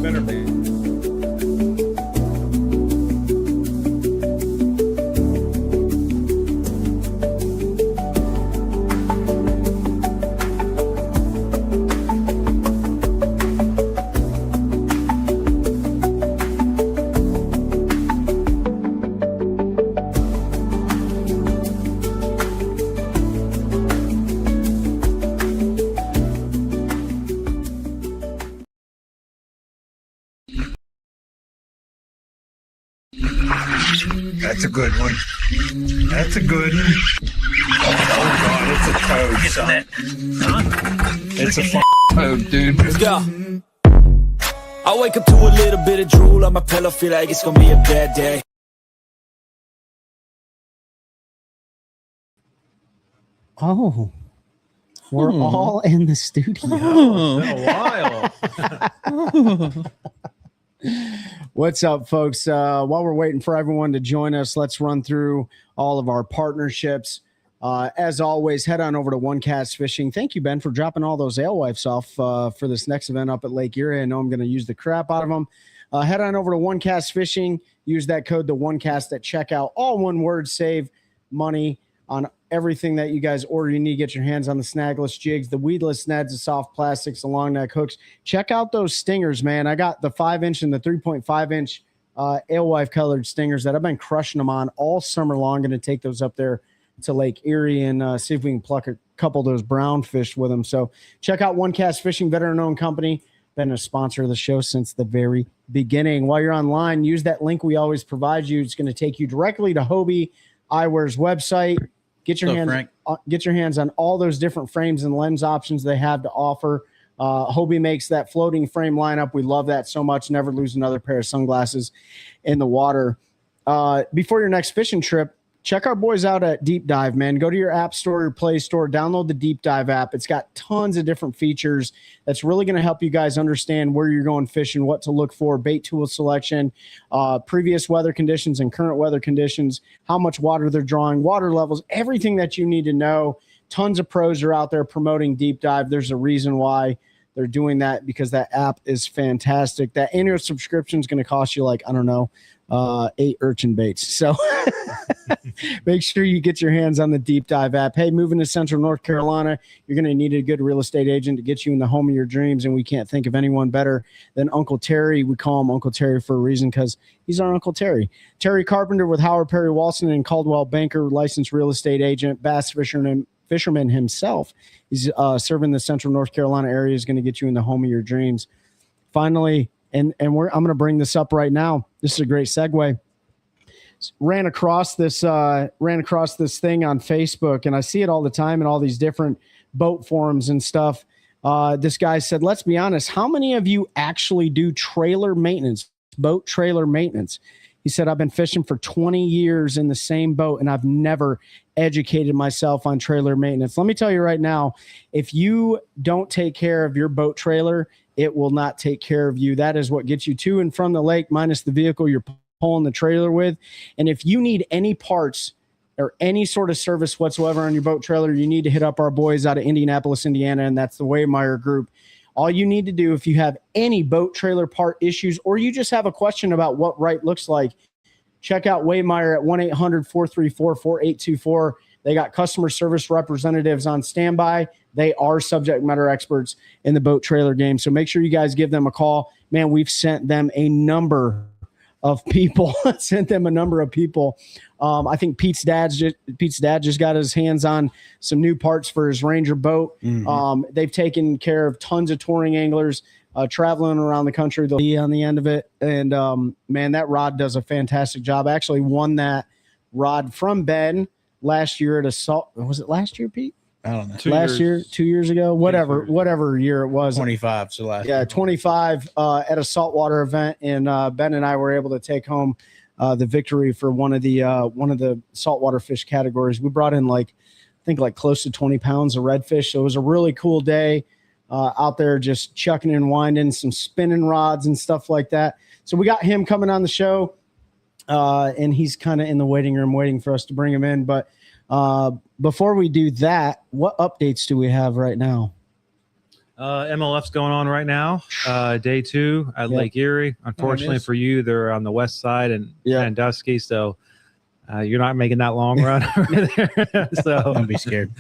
spinnerbait. That's a good one. That's a good one. Oh, God, it's a toad, son. It's a toad, dude. Let's go. I wake up to a little bit of drool on my pillow, feel like it's gonna be a bad day. Oh, we're all in the studio. Oh, it's been a while. What's up, folks? While we're waiting for everyone to join us, let's run through all of our partnerships. As always, head on over to OneCast Fishing. Thank you, Ben, for dropping all those alewives off for this next event up at Lake Erie. I know I'm going to use the crap out of them. Head on over to OneCast Fishing. Use that code, the OneCast, at checkout. All one word, save money on everything that you guys order. You need to get your hands on the snagless jigs, the weedless nets, the soft plastics, the long neck hooks. Check out those stingers, man. I got the 5-inch and the 3.5-inch alewife colored stingers that I've been crushing them on all summer long. Going to take those up there to Lake Erie and see if we can pluck a couple of those brown fish with them. So check out OneCast Fishing, veteran-owned company. Been a sponsor of the show since the very beginning. While you're online, use that link we always provide you. It's going to take you directly to Hobie Eyewear's website. Get your hands on all those different frames and lens options they have to offer. Hobie makes that floating frame lineup. We love that so much. Never lose another pair of sunglasses in the water. Before your next fishing trip, check our boys out at Deep Dive, man. Go to your app store or Play Store, download the Deep Dive app. It's got tons of different features that's really going to help you guys understand where you're going fishing, what to look for, bait tool selection, previous weather conditions and current weather conditions, how much water they're drawing, water levels, everything that you need to know. Tons of pros are out there promoting Deep Dive. There's a reason why they're doing that, because that app is fantastic. That annual subscription is going to cost you, like, I don't know, 8 urchin baits. So make sure you get your hands on the Deep Dive app. Hey, moving to Central North Carolina, you're going to need a good real estate agent to get you in the home of your dreams, and we can't think of anyone better than Uncle Terry. We call him Uncle Terry for a reason, because he's our Uncle Terry. Terry Carpenter with Howard Perry Walson and Caldwell Banker, licensed real estate agent, bass fisherman himself. He's serving the Central North Carolina area, is going to get you in the home of your dreams. Finally, I'm going to bring this up right now. This is a great segue. Ran across this thing on Facebook, and I see it all the time in all these different boat forums and stuff. This guy said, let's be honest, how many of you actually do trailer maintenance, boat trailer maintenance? He said, I've been fishing for 20 years in the same boat, and I've never educated myself on trailer maintenance. Let me tell you right now, if you don't take care of your boat trailer, it will not take care of you. That is what gets you to and from the lake, minus the vehicle you're pulling the trailer with. And if you need any parts or any sort of service whatsoever on your boat trailer, you need to hit up our boys out of Indianapolis, Indiana, and that's the Waymeyer Group. All you need to do, if you have any boat trailer part issues, or you just have a question about what right looks like, check out Waymeyer at 1-800-434-4824. They got customer service representatives on standby. They are subject matter experts in the boat trailer game. So make sure you guys give them a call. Man, we've sent them a number of people. I think Pete's dad just got his hands on some new parts for his Ranger boat. Mm-hmm. They've taken care of tons of touring anglers traveling around the country. They'll be on the end of it. And man, that rod does a fantastic job. I actually won that rod from Ben last year at a salt. Was it last year, Pete? I don't know. 2 years ago, whatever year it was. 25. So last. Yeah, 25 at a saltwater event, and Ben and I were able to take home the victory for one of the saltwater fish categories. We brought in I think close to 20 pounds of redfish. So it was a really cool day out there, just chucking and winding, some spinning rods and stuff like that. So we got him coming on the show, and he's kind of in the waiting room waiting for us to bring him in. But before we do that, what updates do we have right now? MLF's going on right now. Day 2 at Lake Erie. Unfortunately for you, they're on the west side and Sandusky, so you're not making that long run over there. So don't be scared.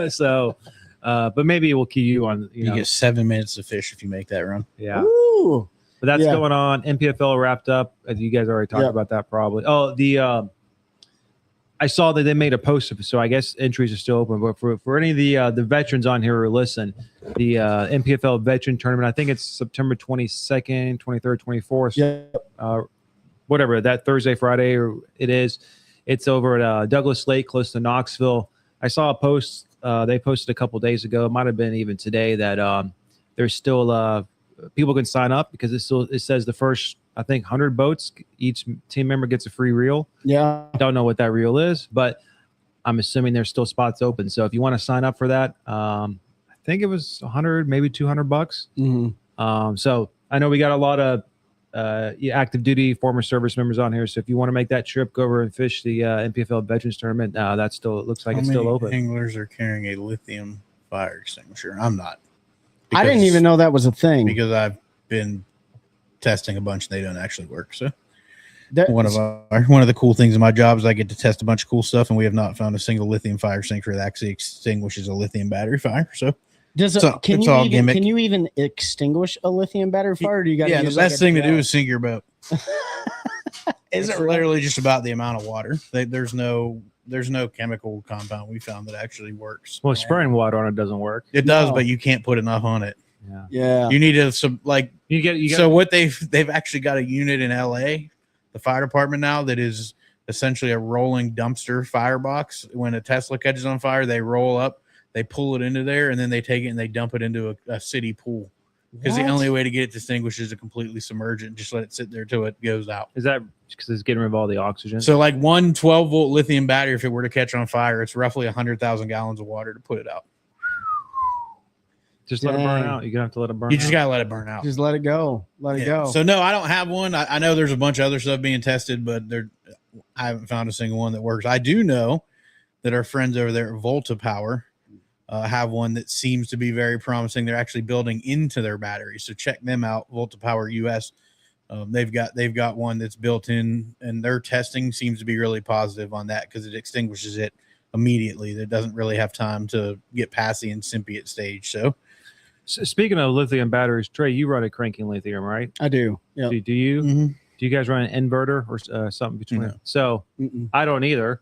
So, but maybe we'll key you on. You get 7 minutes to fish if you make that run. Yeah. Ooh. But that's going on. NPFL wrapped up. You guys already talked about that probably. Oh, I saw that they made a post, so I guess entries are still open. But for any of the veterans on here who listen, the NPFL Veteran Tournament, I think it's September 22nd, 23rd, 24th, whatever, that Thursday, Friday, or it is. It's over at Douglas Lake, close to Knoxville. I saw a post they posted a couple days ago. It might have been even today that there's still people can sign up because it says the first, I think, 100 boats, each team member gets a free reel. Yeah. Don't know what that reel is, but I'm assuming there's still spots open. So if you want to sign up for that, I think it was 100, maybe $200. Mm-hmm. So I know we got a lot of active duty former service members on here. So if you want to make that trip, go over and fish the NPFL Veterans Tournament. That's still, it looks like it's still open. Anglers are carrying a lithium fire extinguisher. I'm not. I didn't even know that was a thing because I've been testing a bunch. They don't actually work. So one of the cool things in my job is I get to test a bunch of cool stuff, and we have not found a single lithium fire extinguisher that actually extinguishes a lithium battery fire. So can you even extinguish a lithium battery fire? Or do you got the best thing to do is sink your boat. Is it literally just about the amount of water? There's no chemical compound we found that actually works. Well, spraying water on it doesn't work. It does, but you can't put enough on it. Yeah. You need to you get so what they've actually got a unit in LA, the fire department now, that is essentially a rolling dumpster firebox. When a Tesla catches on fire, they roll up, they pull it into there, and then they take it and they dump it into a city pool. Because the only way to get it extinguished is to completely submerge it and just let it sit there till it goes out. Is that because it's getting rid of all the oxygen? So like one 12-volt lithium battery, if it were to catch on fire, it's roughly 100,000 gallons of water to put it out. Just let it burn out. You're going to have to let it burn out. You just got to let it burn out. Just let it go. Let it go. So no, I don't have one. I know there's a bunch of other stuff being tested, but I haven't found a single one that works. I do know that our friends over there at Volta Power have one that seems to be very promising. They're actually building into their batteries, so check them out. Volta Power US. They've got one that's built in, and their testing seems to be really positive on that because it extinguishes it immediately. That doesn't really have time to get past the incipient stage. So speaking of lithium batteries, Trey, you run a cranking lithium, right? I do. Yeah. Do you? Mm-hmm. Do you guys run an inverter or something between No. it? So I don't either.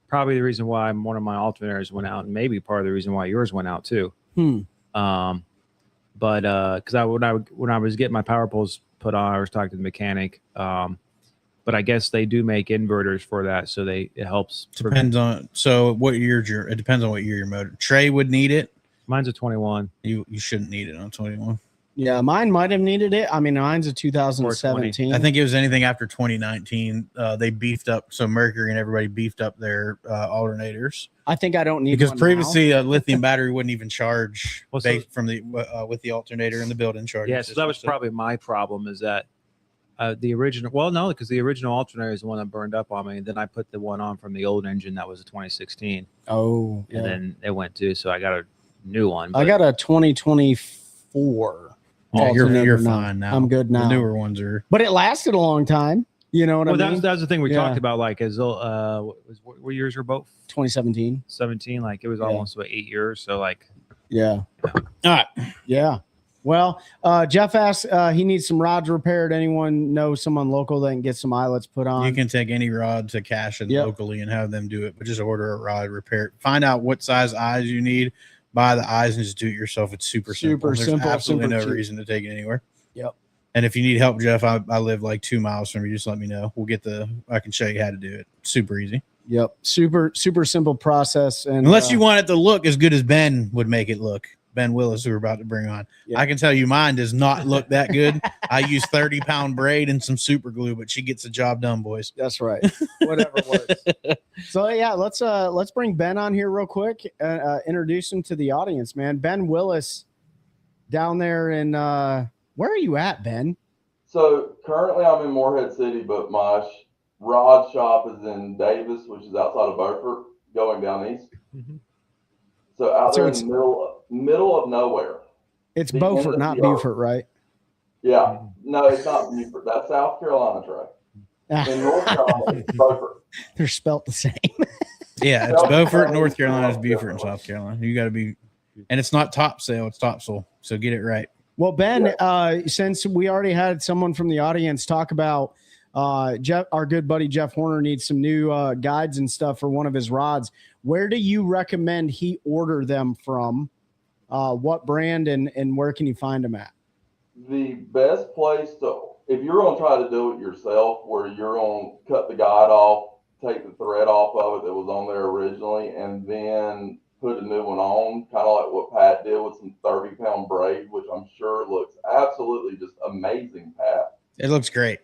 Probably the reason why one of my alternators went out, and maybe part of the reason why yours went out too. But because when I was getting my power poles put on, I was talking to the mechanic. But I guess they do make inverters for that, so it helps. Depends on what year it depends on what year your motor. Trey would need it. Mine's a 21. You shouldn't need it on 21. Yeah, mine might have needed it. I mean, mine's a 2017. I think it was anything after 2019. They beefed up, so Mercury and everybody beefed up their alternators. I think I don't need because one previously now. A lithium battery wouldn't even charge Well, based from the with the alternator and the built-in charging. Yeah, so that was probably my problem is that the original. Well, no, because the original alternator is the one that burned up on me, and then I put the one on from the old engine that was a 2016. Oh, yeah. And then it went to, so I got a new one. I got a 2024. Yeah, you're fine now. I'm good now. The newer ones are, but it lasted a long time. You know what I mean? That was the thing we talked about. Like, what years were both? 2017, 17. Like, it was almost 8 years. So, like, all right, yeah. Well, Jeff asked he needs some rods repaired. Anyone know someone local that can get some eyelets put on? You can take any rod to cash it locally and have them do it, but just order a rod, repair it. Find out what size eyes you need. Buy the eyes and just do it yourself. It's super simple. There's absolutely no reason to take it anywhere. Yep. And if you need help, Jeff, I live like 2 miles from you. Just let me know. I can show you how to do it. Super easy. Yep. Super simple process. And unless you want it to look as good as Ben would make it look. Ben Willis, who we're about to bring on. Yep. I can tell you mine does not look that good. I use 30-pound braid and some super glue, but she gets the job done, boys. That's right. Whatever works. So yeah, let's bring Ben on here real quick. Introduce him to the audience, man. Ben Willis down there in where are you at, Ben? So currently I'm in Morehead City, but my rod shop is in Davis, which is outside of Beaufort, going down east. Mm-hmm. So out there in the middle of nowhere. It's the Beaufort, end of not the earth. Beaufort, right? Yeah. No, it's not Beaufort. That's South Carolina, Trey. In North Carolina, it's Beaufort. They're spelt the same. Yeah, it's Beaufort, North Carolina. It's Beaufort in South Carolina. You got to be, and it's not topsail, it's topsail. So get it right. Well, Ben, since we already had someone from the audience talk about Jeff, our good buddy Jeff Horner needs some new guides and stuff for one of his rods. Where do you recommend he order them from? What brand and where can you find them at? The best place to, if you're going to try to do it yourself, where you're going to cut the guide off, take the thread off of it that was on there originally, and then put a new one on, kind of like what Pat did with some 30-pound braid, which I'm sure looks absolutely just amazing, Pat. It looks great.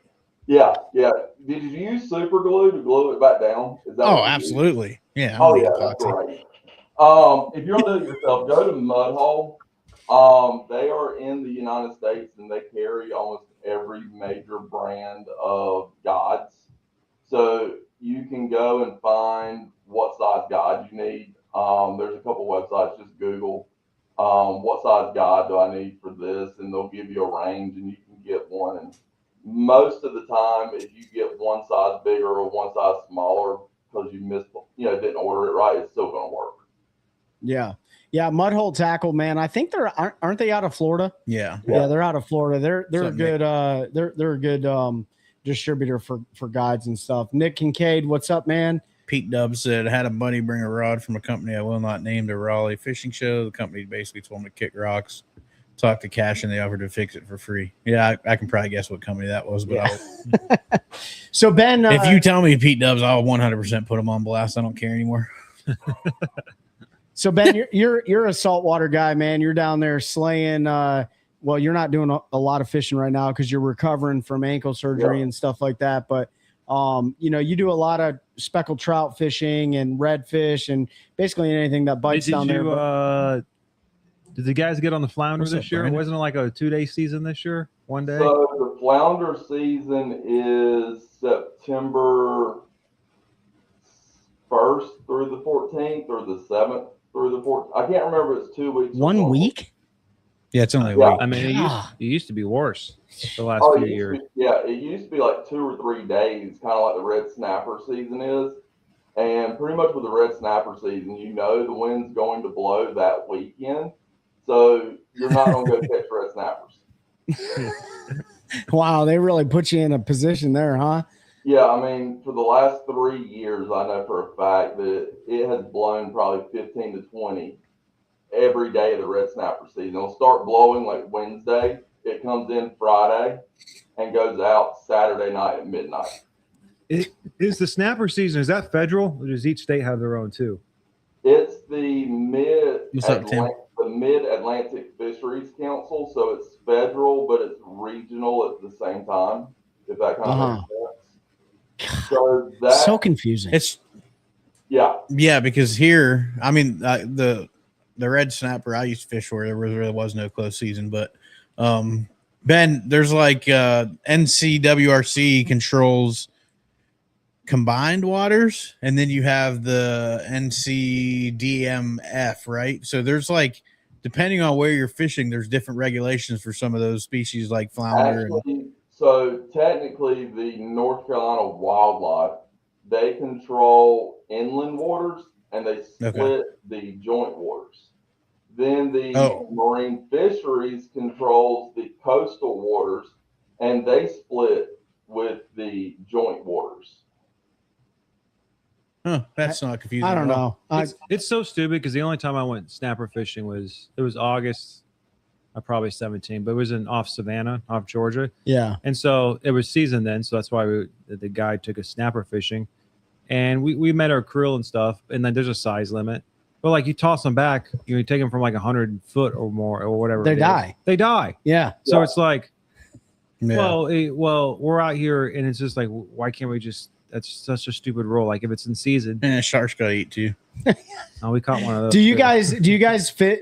Yeah. Did you use super glue to glue it back down? Is that Oh, absolutely. Yeah. Oh, yeah, that's great. If you're going to do it yourself, go to Mudhole. They are in the United States, and they carry almost every major brand of guides. So you can go and find what size guide you need. There's a couple websites. Just Google what size guide do I need for this, and they'll give you a range, and you can get one. And most of the time, if you get one size bigger or one size smaller because you missed, didn't order it right, it's still going to work. Yeah. Mudhole Tackle, man. I think aren't they out of Florida? Yeah, they're out of Florida. They're a good they're a good distributor for guides and stuff. Nick Kincaid, what's up, man? Pete Dub said, had a buddy bring a rod from a company I will not name to Raleigh fishing show. The company basically told him to kick rocks, talk to Cash, and they offered to fix it for free. Yeah, I can probably guess what company that was, but So Ben, if you tell me Pete Dubs, I'll 100% put him on blast. I don't care anymore. So Ben, you're a saltwater guy, man. You're down there slaying. Well, you're not doing a lot of fishing right now because you're recovering from ankle surgery and stuff like that. But you do a lot of speckled trout fishing and redfish and basically anything that bites down there. Did the guys get on the flounder this year? Wasn't it like a 2-day season this year? 1 day? So the flounder season is September 1st through the 14th or the 7th through the 14th. I can't remember if it's 2 weeks. 1 week? Yeah, it's only a week. I mean, it used to be worse the last few years. It used to be like 2 or 3 days, kind of like the red snapper season is. And pretty much with the red snapper season, the wind's going to blow that weekend. So you're not going to go catch red snappers. Wow, they really put you in a position there, huh? Yeah, I mean, for the last 3 years, I know for a fact that it has blown probably 15 to 20 every day of the red snapper season. It'll start blowing like Wednesday. It comes in Friday and goes out Saturday night at midnight. Is the snapper season, is that federal, or does each state have their own too? It's the Mid-Atlantic Fisheries Council, so it's federal, but it's regional at the same time, if that kind of makes sense. So that's so confusing. Yeah, because here, I mean, the red snapper I used to fish where there really was no close season, but Ben, there's like NCWRC controls combined waters, and then you have the NCDMF, right? So there's like, depending on where you're fishing, there's different regulations for some of those species like flounder. So technically the North Carolina Wildlife, they control inland waters and they split the joint waters. Then the Marine Fisheries controls the coastal waters and they split with the joint waters. Huh, that's not confusing. I don't know. It's so stupid because the only time I went snapper fishing was August, probably 17, but it was in off Savannah, off Georgia. Yeah. And so it was season then, so that's why the guy took us snapper fishing, and we met our krill and stuff, and then there's a size limit. But like you toss them back, you take them from like 100 foot or more or whatever. They die. They die. Yeah. So it's like, well, we're out here, and it's just like, why can't we just? That's such a stupid rule. Like if it's in season, sharks gotta eat too. Oh, we caught one of those. Do you guys fit?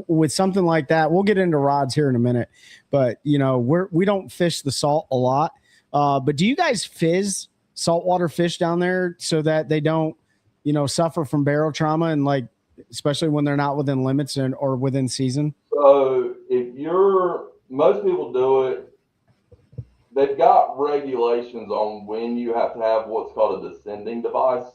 With something like that, we'll get into rods here in a minute. But we don't fish the salt a lot. But do you guys fizz saltwater fish down there so that they don't, suffer from barrel trauma and like, especially when they're not within limits or within season? So if most people do it. They've got regulations on when you have to have what's called a descending device.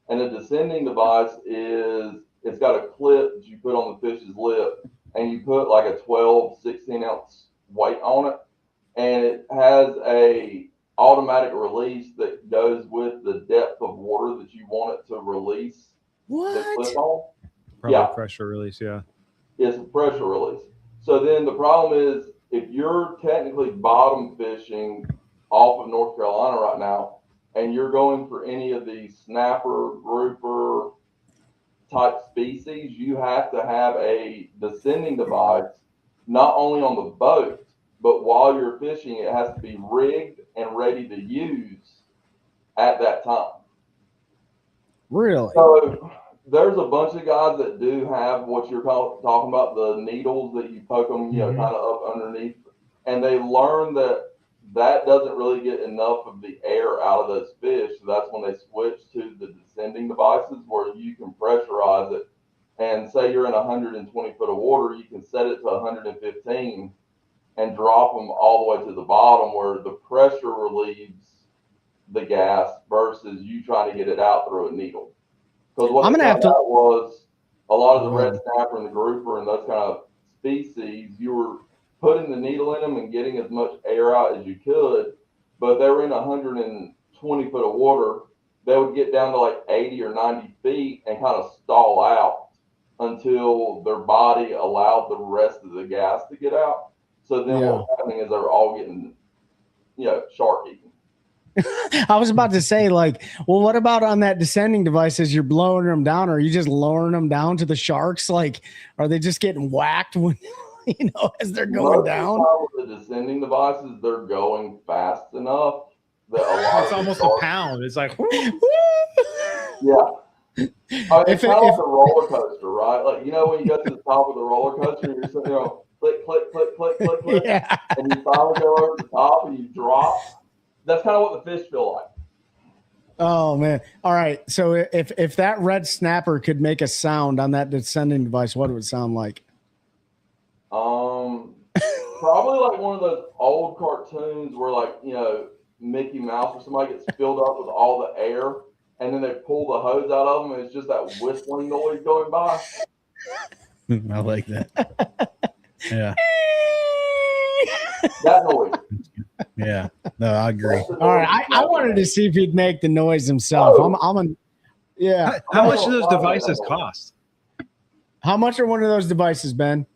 And a descending device it's got a clip that you put on the fish's lip, and you put like a 12, 16 ounce weight on it. And it has a automatic release that goes with the depth of water that you want it to release. The clip on. Probably pressure release, yeah. It's a pressure release. So then the problem is, if you're technically bottom fishing off of North Carolina right now, and you're going for any of these snapper, grouper type species, you have to have a descending device, not only on the boat, but while you're fishing, it has to be rigged and ready to use at that time. Really? So there's a bunch of guys that do have what you're talking about, the needles that you poke them, kind of up underneath, and they learn that doesn't really get enough of the air out of those fish. So that's when they switch to the descending devices, where you can pressurize it. And say you're in 120 foot of water, you can set it to 115 and drop them all the way to the bottom, where the pressure relieves the gas versus you trying to get it out through a needle. Because what I'm gonna have to was a lot of the red snapper and the grouper and those kind of species, you were putting the needle in them and getting as much air out as you could, but they were in 120 foot of water. They would get down to like 80 or 90 feet and kind of stall out until their body allowed the rest of the gas to get out. So then what's happening is they're all getting, shark eaten. I was about to say, like, well, what about on that descending device as you're blowing them down? Or are you just lowering them down to the sharks? Like, are they just getting whacked when, as they're going down? With the descending devices, they're going fast enough that it's almost a pound. It's like, yeah. It's kind of like a roller coaster, right? Like, when you go to the top of the roller coaster, you're sitting there, click, click, click, click, click, click, and you finally go over the top and you drop. That's kind of what the fish feel like. Oh man! All right. So if that red snapper could make a sound on that descending device, what would it sound like? Probably like one of those old cartoons where, like, Mickey Mouse or somebody gets filled up with all the air, and then they pull the hose out of them, and it's just that whistling noise going by. I like that. Yeah. That noise. Yeah. No, I agree. All right. I wanted to see if he'd make the noise himself. Yeah. How much do those devices cost? How much are one of those devices, Ben?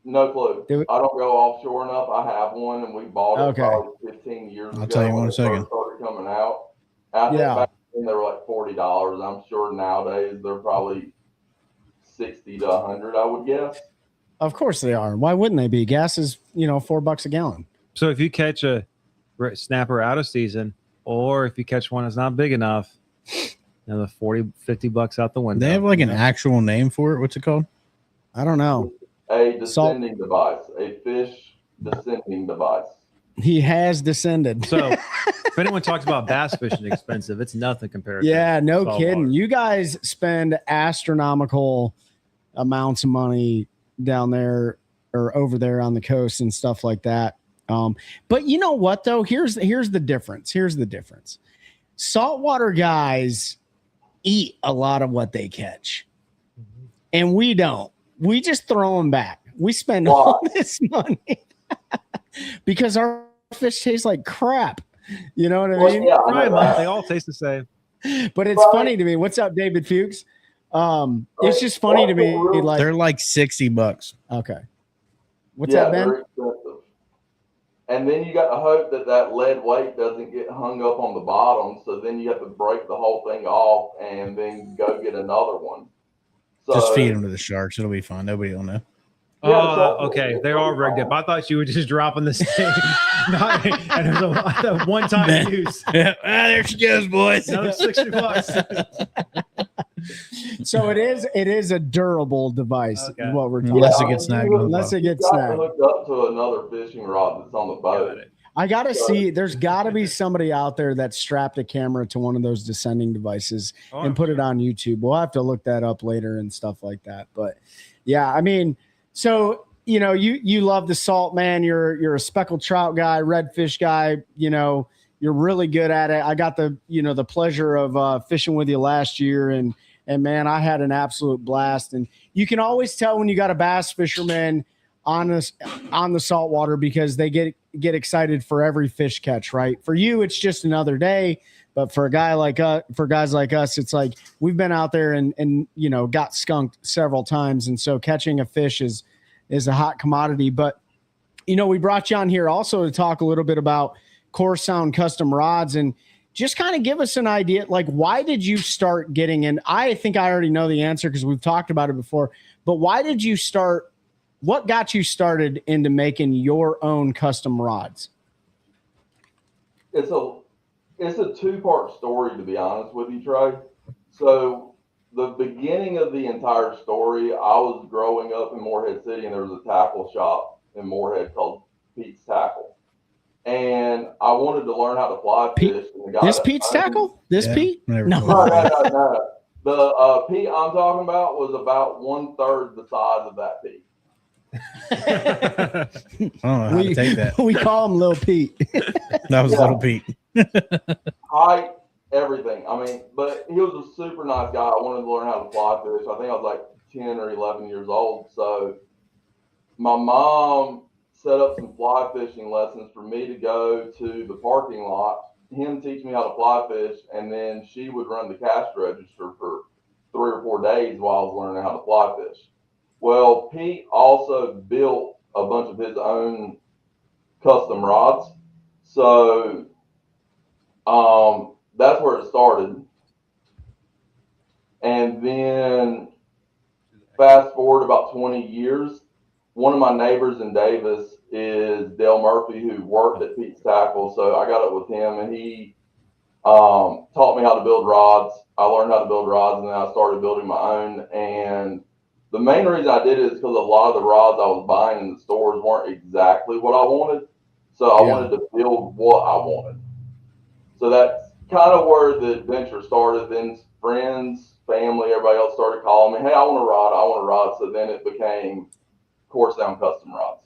No clue. I don't go offshore enough. I have one, and we bought it probably 15 years ago. I'll tell you in a second. Started coming out. I think back then they were like $40. I'm sure nowadays they're probably 60 to 100, I would guess. Of course they are. Why wouldn't they be? Gas is, $4 a gallon. So if you catch a snapper out of season, or if you catch one that's not big enough, the 40, $50 out the window. They have like an actual name for it. What's it called? I don't know. A descending device, a fish descending device. He has descended. So if anyone talks about bass fishing expensive, it's nothing compared. Yeah, to no kidding. water. You guys spend astronomical amounts of money down there or over there on the coast and stuff like that. But you know what though? Here's the difference. Saltwater guys eat a lot of what they catch, and we don't. We just throw them back. We spend all this money because our fish taste like crap. You know what I mean? Yeah, they all taste the same. But it's funny to me. What's up, David Fuchs? It's just funny to me. Like, they're like $60. Okay. What's that, Ben? They're expensive. And then you got to hope that lead weight doesn't get hung up on the bottom. So then you have to break the whole thing off and then go get another one. So, just feed them to the sharks. It'll be fine. Nobody will know. Okay. They are rigged up. I thought you were just dropping this thing. And there's a one-time use. Yeah. There she goes, boys. Another $60. So it is a durable device. Okay. What we're talking Unless about. it gets snagged. Unless it gets snagged. Hooked up to another fishing rod that's on the boat. I gotta see. There's got to be somebody out there that strapped a camera to one of those descending devices and put it on YouTube. We'll have to look that up later and stuff like that. But yeah, I mean, So, you know, you love the salt, man. You're a speckled trout guy, redfish guy. You know, you're really good at it. I got the pleasure of fishing with you last year, and man, I had an absolute blast. And you can always tell when you got a bass fisherman on the saltwater because they get excited for every fish catch, right? For you, it's just another day. But for guys like us, it's like we've been out there and you know, got skunked several times. And so catching a fish is a hot commodity. But, you know, we brought you on here also to talk a little bit about Core Sound custom rods and just kind of give us an idea. Like, why did you start getting in? I think I already know the answer because we've talked about it before. But why did you start? What got you started into making your own custom rods? It's a two-part story, to be honest with you, Trey. So the beginning of the entire story, I was growing up in Morehead City, and there was a tackle shop in Morehead called Pete's Tackle. And I wanted to learn how to fly fish. This Pete's Tackle? This Pete? No. The Pete I'm talking about was about 1/3 the size of that Pete. I don't know how to take that. We call him Lil Pete. That was Little Pete. Height, everything. I mean, but he was a super nice guy. I wanted to learn how to fly fish. I think I was like 10 or 11 years old. So my mom set up some fly fishing lessons for me to go to the parking lot, him teach me how to fly fish, and then she would run the cash register for 3 or 4 days while I was learning how to fly fish. Well, Pete also built a bunch of his own custom rods. So that's where it started. And then fast forward about 20 years, one of my neighbors in Davis is Dale Murphy, who worked at Pete's Tackle. So I got up with him, and he taught me how to build rods. I learned how to build rods, and then I started building my own. And the main reason I did it is because a lot of the rods I was buying in the stores weren't exactly what I wanted. So I wanted to build what I wanted. So that's kind of where the adventure started. Then friends, family, everybody else started calling me, hey, I want a rod. So then it became Core Sound custom rods.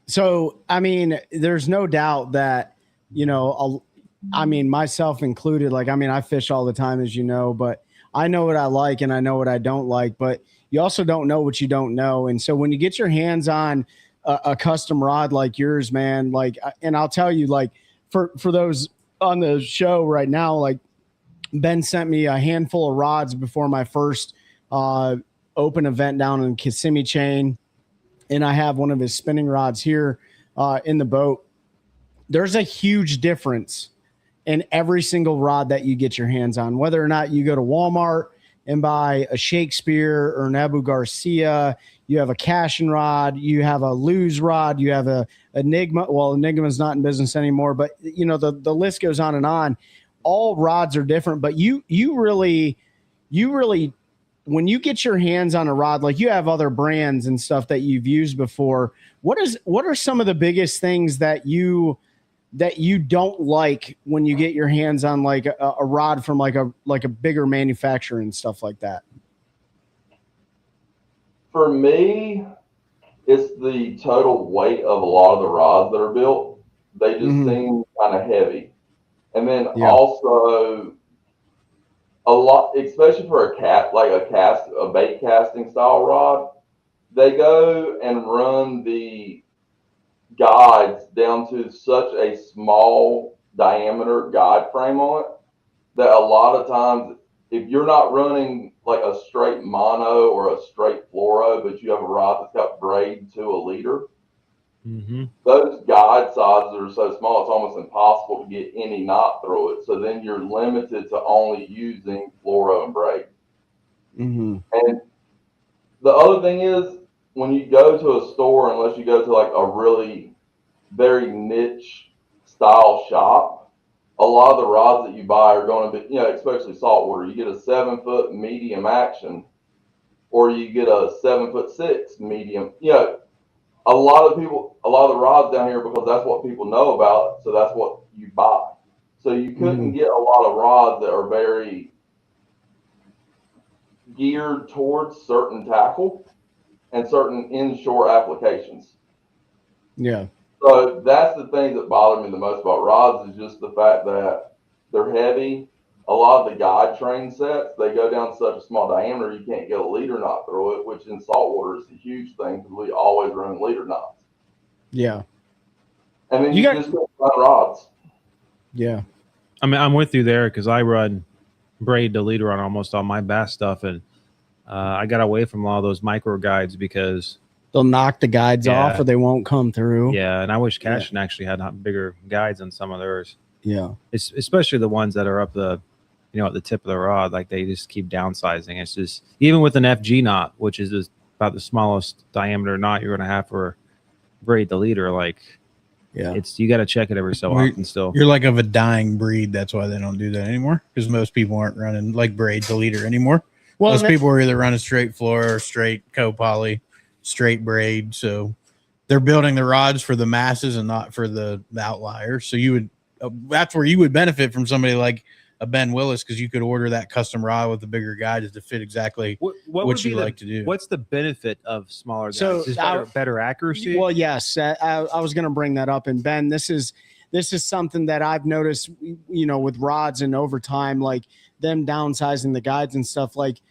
So, I mean, there's no doubt that, you know, I mean, myself included, like, I mean, I fish all the time, as you know, but I know what I like and I know what I don't like, but you also don't know what you don't know. And so when you get your hands on a custom rod like yours, man, like, and I'll tell you, like, for those on the show right now, like, Ben sent me a handful of rods before my first open event down in Kissimmee Chain. And I have one of his spinning rods here in the boat. There's a huge difference in every single rod that you get your hands on, whether or not you go to Walmart and buy a Shakespeare or an Abu Garcia, you have a Cashin rod, you have a Luz rod, you have a Enigma. Well, Enigma's not in business anymore, but you know, the list goes on and on. All rods are different, but you really, when you get your hands on a rod, like you have other brands and stuff that you've used before, what are some of the biggest things that you don't like when you get your hands on like a rod from like a bigger manufacturer and stuff like that? For me, it's the total weight of a lot of the rods that are built. They just seem kind of heavy. And then also a lot, especially for a bait casting style rod, they go and run the guides down to such a small diameter guide frame on it that a lot of times, if you're not running like a straight mono or a straight fluoro, but you have a rod that's got braid to a leader, those guide sizes are so small it's almost impossible to get any knot through it. So then you're limited to only using fluoro and braid. And the other thing is, when you go to a store, unless you go to like a really very niche style shop, a lot of the rods that you buy are going to be, you know, especially saltwater, you get a 7-foot medium action, or you get a 7'6" medium. You know, a lot of the rods down here, because that's what people know about, so that's what you buy. So you couldn't get a lot of rods that are very geared towards certain tackle. and certain inshore applications. Yeah. So that's the thing that bothered me the most about rods is just the fact that they're heavy. A lot of the guide train sets, they go down such a small diameter, you can't get a leader knot through it, which in saltwater is a huge thing because we always run leader knots. Yeah. And then you just don't run rods. Yeah. I mean, I'm with you there because I run braid to leader on almost all my bass stuff, and I got away from a lot of those micro guides because they'll knock the guides off or they won't come through. Yeah, and I wish Cashin actually had bigger guides on some of theirs. Yeah, it's especially the ones that are up the, at the tip of the rod, like they just keep downsizing. It's just even with an FG knot, which is about the smallest diameter knot you're going to have for braid the leader. Like, it's you got to check it every so often. Still, you're like of a dying breed. That's why they don't do that anymore because most people aren't running like braid the leader anymore. Well, most people are either running straight floor or straight co-poly, straight braid. So they're building the rods for the masses and not for the outliers. So you would that's where you would benefit from somebody like a Ben Willis because you could order that custom rod with the bigger guides to fit exactly what you like to do. What's the benefit of smaller guides? So is better accuracy? Well, yes, I was going to bring that up. And Ben, this is something that I've noticed, with rods and over time, like them downsizing the guides and stuff, like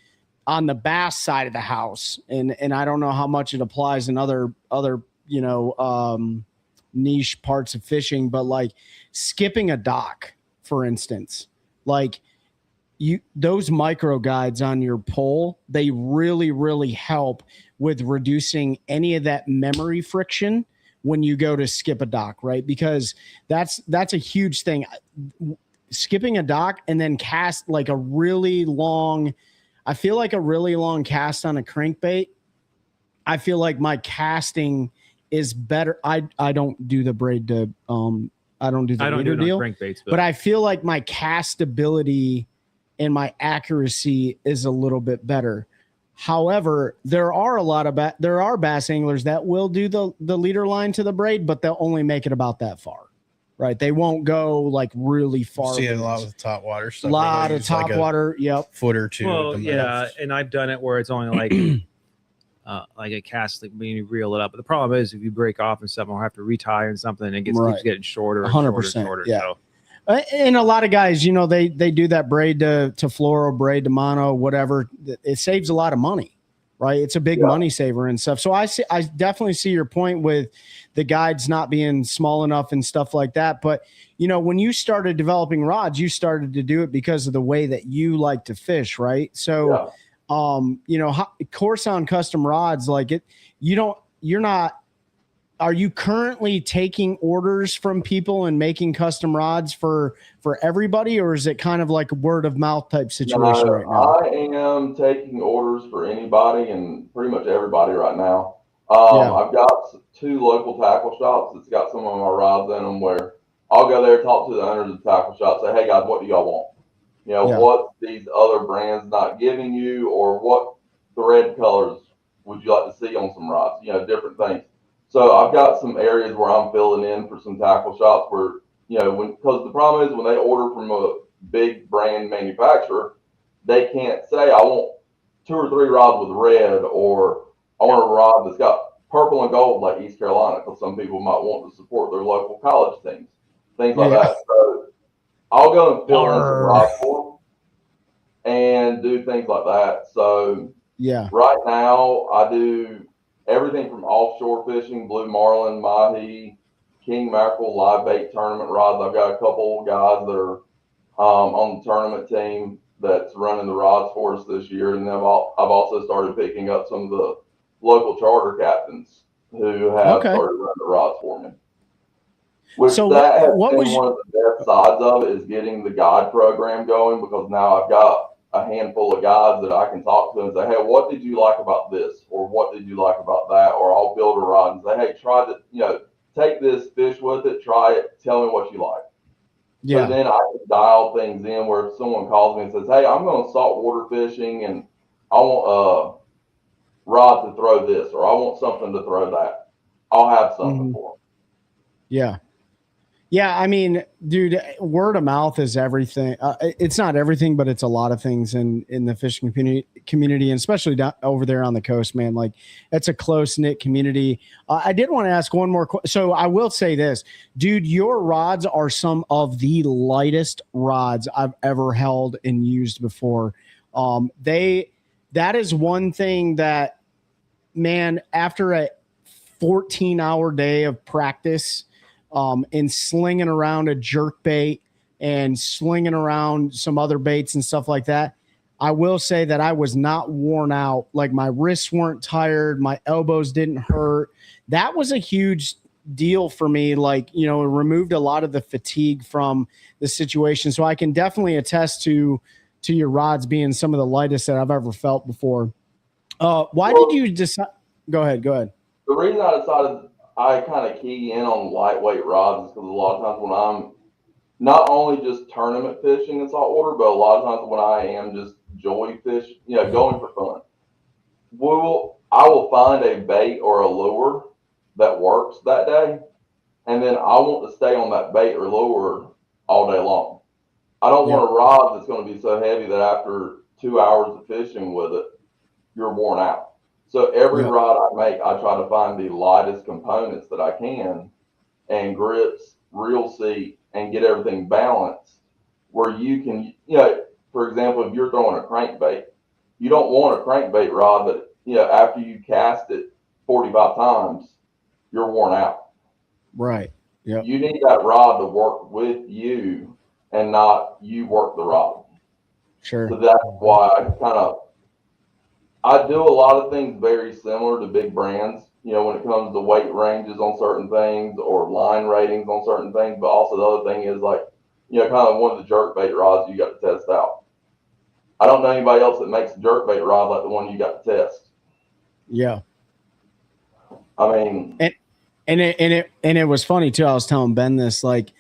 on the bass side of the house. And I don't know how much it applies in other niche parts of fishing, but like skipping a dock, for instance, like those micro guides on your pole, they really, really help with reducing any of that memory friction when you go to skip a dock, right? Because that's a huge thing. Skipping a dock and then cast like a really long, I feel like a really long cast on a crankbait. I feel like my casting is better. I don't do the braid to I don't do the leader deal, crankbaits, but I feel like my castability and my accuracy is a little bit better. However, there are bass anglers that will do the leader line to the braid, but they'll only make it about that far, right? They won't go like really far. See it a lot with top water stuff. A lot of top water, foot or two. Well, yeah, and I've done it where it's only like a cast when you reel it up. But the problem is if you break off and stuff, I'll have to retie and something, and it keeps getting shorter and 100%, shorter. Yeah. So. And a lot of guys, they do that braid to fluoro, braid to mono, whatever. It saves a lot of money, right? It's a big money saver and stuff. So I definitely see your point with the guides not being small enough and stuff like that. But, when you started developing rods, you started to do it because of the way that you like to fish, right? So, course on custom rods, like are you currently taking orders from people and making custom rods for everybody, or is it kind of like a word of mouth type situation right now? I am taking orders for anybody and pretty much everybody right now. I've got 2 local tackle shops that's got some of my rods in them where I'll go there, talk to the owners of the tackle shop, say, hey guys, what do y'all want? What these other brands not giving you, or what thread colors would you like to see on some rods? Different things. So I've got some areas where I'm filling in for some tackle shops where, because the problem is when they order from a big brand manufacturer, they can't say, I want 2 or 3 rods with red, or I want a rod that's got purple and gold like East Carolina, because some people might want to support their local college teams, things like that. So I'll go and fill in some rods for them and do things like that. So right now I do everything from offshore fishing, blue marlin, mahi, king mackerel, live bait tournament rods. I've got a couple guys that are on the tournament team that's running the rods for us this year, and then I've also started picking up some of the local charter captains who have started running the rods for me. So that has been one of the best sides of it, is getting the guide program going, because now I've got a handful of guys that I can talk to and say, hey, what did you like about this? Or what did you like about that? Or I'll build a rod and say, hey, try to, take this, fish with it, try it, tell me what you like. So then I can dial things in where if someone calls me and says, hey, I'm going saltwater fishing and I want a rod to throw this, or I want something to throw that, I'll have something for them. Yeah, I mean, dude, word of mouth is everything. It's not everything, but it's a lot of things in the fishing community, and especially over there on the coast, man. Like, it's a close knit community. I did want to ask one more question. So I will say this, dude, your rods are some of the lightest rods I've ever held and used before. That is one thing that, man, after a 14-hour day of practice, and slinging around a jerk bait and slinging around some other baits and stuff like that, I will say that I was not worn out. Like, my wrists weren't tired. My elbows didn't hurt. That was a huge deal for me. Like, it removed a lot of the fatigue from the situation. So I can definitely attest to your rods being some of the lightest that I've ever felt before. Why did you decide? Go ahead. The reason I decided I kind of key in on lightweight rods is because a lot of times when I'm not only just tournament fishing in saltwater, but a lot of times when I am just joy fish, going for fun, I will find a bait or a lure that works that day, and then I want to stay on that bait or lure all day long. I don't want a rod that's going to be so heavy that after 2 hours of fishing with it, you're worn out. So every rod I make, I try to find the lightest components that I can, and grips, reel seat, and get everything balanced where you can, for example, if you're throwing a crankbait, you don't want a crankbait rod that, after you cast it 45 times, you're worn out. Right. Yeah. You need that rod to work with you and not you work the rod. Sure. So that's why I do a lot of things very similar to big brands, when it comes to weight ranges on certain things or line ratings on certain things. But also the other thing is kind of one of the jerkbait rods you got to test out. I don't know anybody else that makes a jerkbait rod like the one you got to test. Yeah. I mean, and it was funny too. I was telling Ben this, like,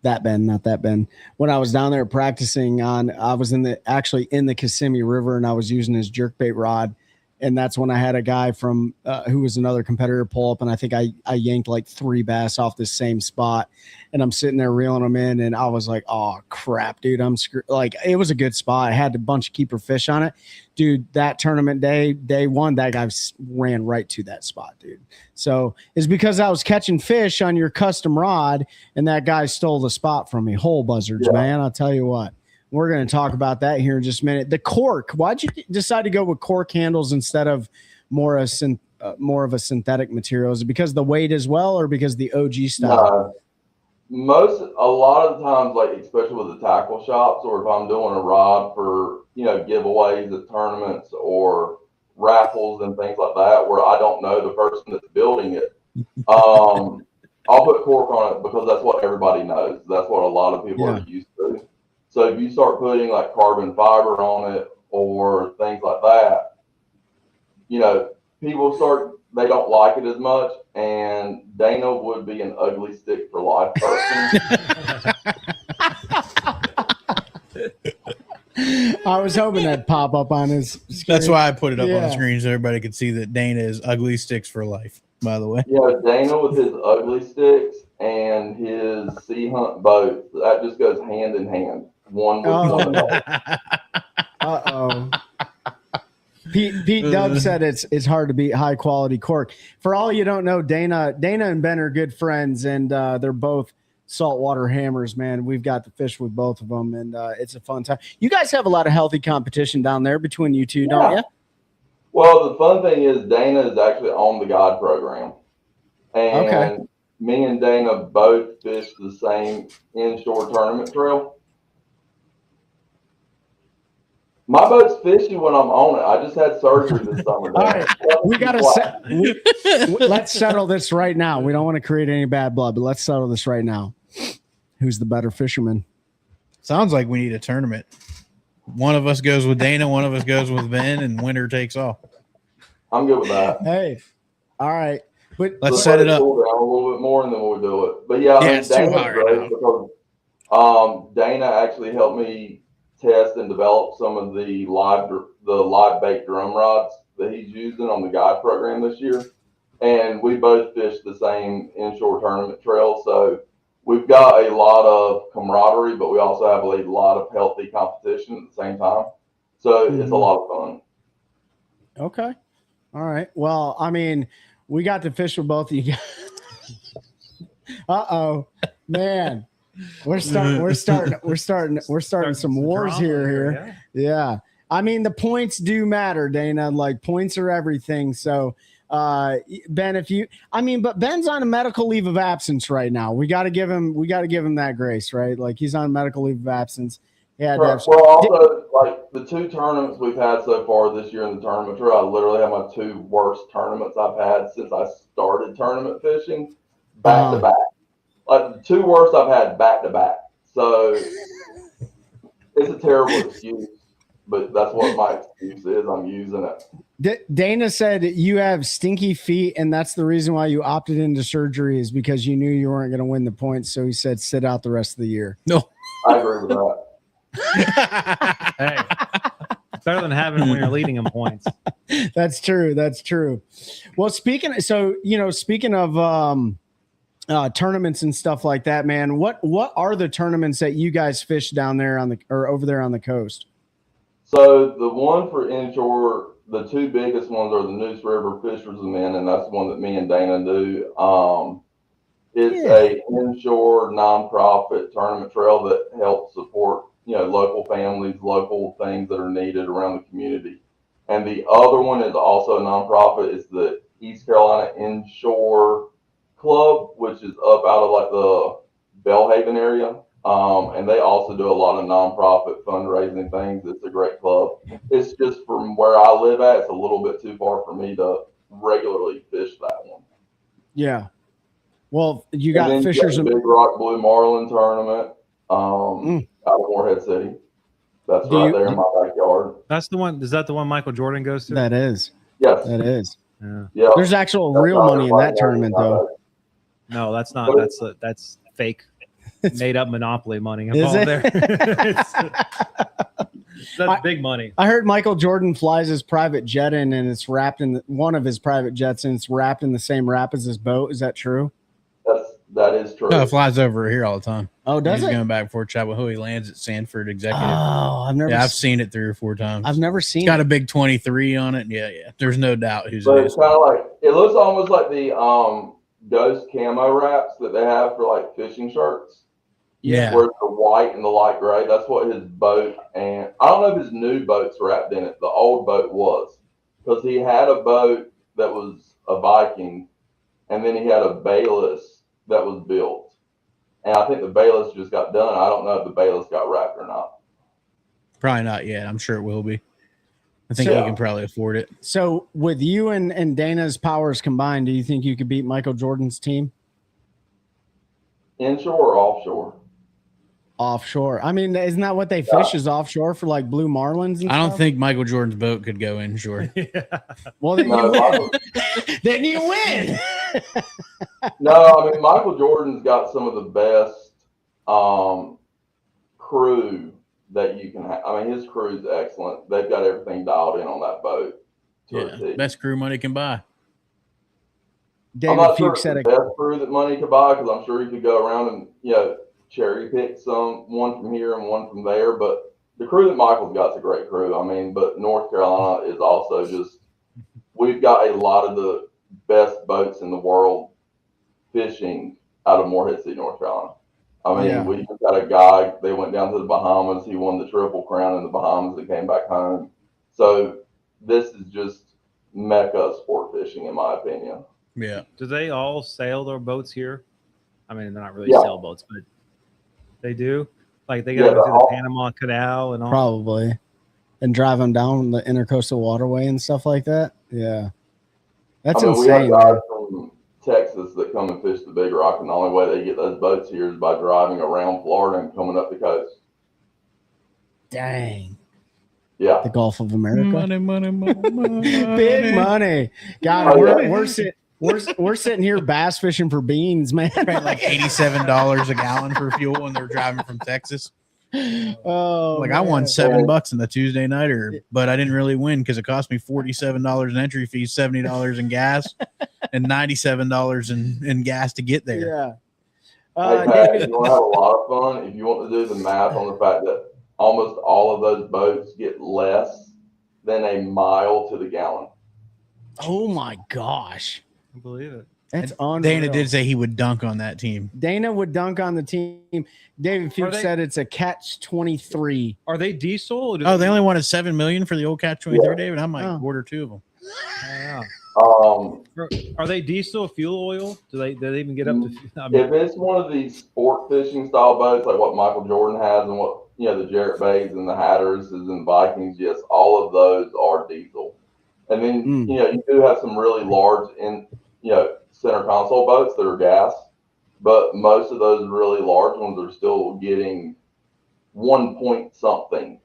that Ben, not that Ben. When I was down there practicing I was actually in the Kissimmee River, and I was using his jerkbait rod. And that's when I had a guy from who was another competitor pull up, and I think I yanked like 3 bass off the same spot. And I'm sitting there reeling them in, and I was like, "Oh crap, dude, I'm screwed." Like, it was a good spot. I had a bunch of keeper fish on it, dude. That tournament day one, that guy ran right to that spot, dude. So it's because I was catching fish on your custom rod, and that guy stole the spot from me. Whole buzzards, man. I'll tell you what. We're going to talk about that here in just a minute. The cork. Why'd you decide to go with cork handles instead of more of a synthetic material? Is it because of the weight as well, or because the OG style? A lot of the times, like especially with the tackle shops, or if I'm doing a rod for giveaways at tournaments or raffles and things like that, where I don't know the person that's building it, I'll put cork on it because that's what everybody knows. That's what a lot of people are used to. So if you start putting like carbon fiber on it or things like that, they don't like it as much. And Dana would be an ugly stick for life person. I was hoping that'd pop up on his screen. That's why I put it up on the screen so everybody could see that Dana is ugly sticks for life, by the way. Yeah, Dana with his ugly sticks and his sea hunt boat, that just goes hand in hand. One with one. Uh-oh. Pete Dub said it's hard to beat high quality cork. For all you don't know, Dana and Ben are good friends, and they're both saltwater hammers, man. We've got to fish with both of them, and it's a fun time. You guys have a lot of healthy competition down there between you two, don't you? Well, the fun thing is Dana is actually on the guide program, and me and Dana both fish the same inshore tournament trail. My boat's fishy when I'm on it. I just had surgery this summer. All right, we got to let's settle this right now. We don't want to create any bad blood, but let's settle this right now. Who's the better fisherman? Sounds like we need a tournament. One of us goes with Dana, one of us goes with Ben, and winner takes all. I'm good with that. Hey, all right. But let's set it up. Cool down a little bit more, and then we'll do it. But yeah, it's too hot right now. Because Dana actually helped me test and develop some of the live bait drum rods that he's using on the guide program this year, and we both fished the same inshore tournament trail. So we've got a lot of camaraderie, but we also have a lot of healthy competition at the same time. So it's a lot of fun. Okay. All right. Well, I mean, we got to fish with both of you guys. Uh-oh, man. We're starting some wars here. Yeah. I mean, the points do matter, Dana. Like, points are everything. So, Ben, but Ben's on a medical leave of absence right now. We got to give him that grace, right? Like, he's on medical leave of absence. Yeah. Well, also, like, the 2 tournaments we've had so far this year in the tournament tour, I literally have my 2 worst tournaments I've had since I started tournament fishing back to back. Like, the 2 worst I've had back to back. So it's a terrible excuse, but that's what my excuse is. I'm using it. Dana said you have stinky feet, and that's the reason why you opted into surgery, is because you knew you weren't going to win the points. So he said, sit out the rest of the year. No, I agree with that. Hey, it's better than having when you're leading them points. That's true. Well, speaking of tournaments and stuff like that, man, what are the tournaments that you guys fish down there over there on the coast? So the one for inshore, the 2 biggest ones are the Neuse River Fishermen, and that's the one that me and Dana do. It's a inshore nonprofit tournament trail that helps support, local families, local things that are needed around the community. And the other one is also a nonprofit. It's the East Carolina Inshore Club, which is up out of like the Belhaven area. And they also do a lot of nonprofit fundraising things. It's a great club. It's just from where I live at, it's a little bit too far for me to regularly fish that one. Yeah. Well, you got Fishers and Big Rock Blue Marlin tournament out of Morehead City. That's there in my backyard. That's the one. Is that the one Michael Jordan goes to? That is. Yes. That is. Yeah. There's actual real money in that tournament, though. No, that's not. That's fake. Made up monopoly money. Is it? That's big money. I heard Michael Jordan flies his private jet in, and it's wrapped in one of his private jets, and it's wrapped in the same wrap as his boat. Is that true? That is true. No, it flies over here all the time. Oh, does He's it? going back and forth. Chapel He lands at Sanford Executive. Oh, I've seen it 3 or 4 times. I've never seen. It's got a big 23 on it. Yeah. There's no doubt who's So it it's is. kind of like, it looks almost like the Ghost camo wraps that they have for like fishing shirts. Yeah. Where it's the white and the light gray. That's what his boat, and I don't know if his new boat's wrapped in it. The old boat was, because he had a boat that was a Viking, and then he had a Bayless that was built. And I think the Bayless just got done. I don't know if the Bayless got wrapped or not. Probably not yet. I'm sure it will be. I think he can probably afford it. So with you and Dana's powers combined, do you think you could beat Michael Jordan's team? Inshore or offshore? Offshore. I mean, isn't that what they fish is offshore for like blue marlins? And I don't stuff? think Michael Jordan's boat could go inshore. Well, then you win. Then you win. No, I mean, Michael Jordan's got some of the best crew that you can have. I mean, his crew's excellent. They've got everything dialed in on that boat. Best crew money can buy. David I'm not sure Fuchs it's said the best crew that money could buy, because I'm sure you could go around and cherry pick one from here and one from there. But the crew that Michael's got is a great crew. I mean, but North Carolina is also just, we've got a lot of the best boats in the world fishing out of Morehead City, North Carolina. I mean, we just got a guy, they went down to the Bahamas. He won the Triple Crown in the Bahamas and came back home. So this is just mecca sport fishing, in my opinion. Yeah. Do they all sail their boats here? I mean, they're not really sailboats, but they do. Like they got to go through the Panama Canal and all. Probably, and drive them down the intercoastal waterway and stuff like that. Yeah, that's insane. We have guys from Texas that come and fish the Big Rock, and the only way they get those boats here is by driving around Florida and coming up the coast. Dang. Yeah. The Gulf of America. Money. Big money. God, we're sitting here bass fishing for beans, man. Paying like $87 a gallon for fuel, and they're driving from Texas. Oh, like, man. I won $7 in the Tuesday nighter, but I didn't really win because it cost me $47 in entry fees, $70 in gas, and $97 in gas to get there. Yeah. Hey, Pat, if you want to have a lot of fun, if you want to do the math on the fact that almost all of those boats get less than a mile to the gallon. Oh my gosh. I believe it. That's unreal. Dana did say he would dunk on that team. Dana would dunk on the team. David Fuchs said it's a catch-23. Are they diesel? Oh, they only wanted $7 million for the old Catch 23, David. I might order 2 of them. Yeah. Um, Are they diesel fuel oil? Do they even get up to? If it's one of these sport fishing style boats, like what Michael Jordan has and what the Jarrett Bays and the Hatters and Vikings, yes, all of those are diesel. And then you do have some really large center console boats that are gas, but most of those really large ones are still getting 1 point something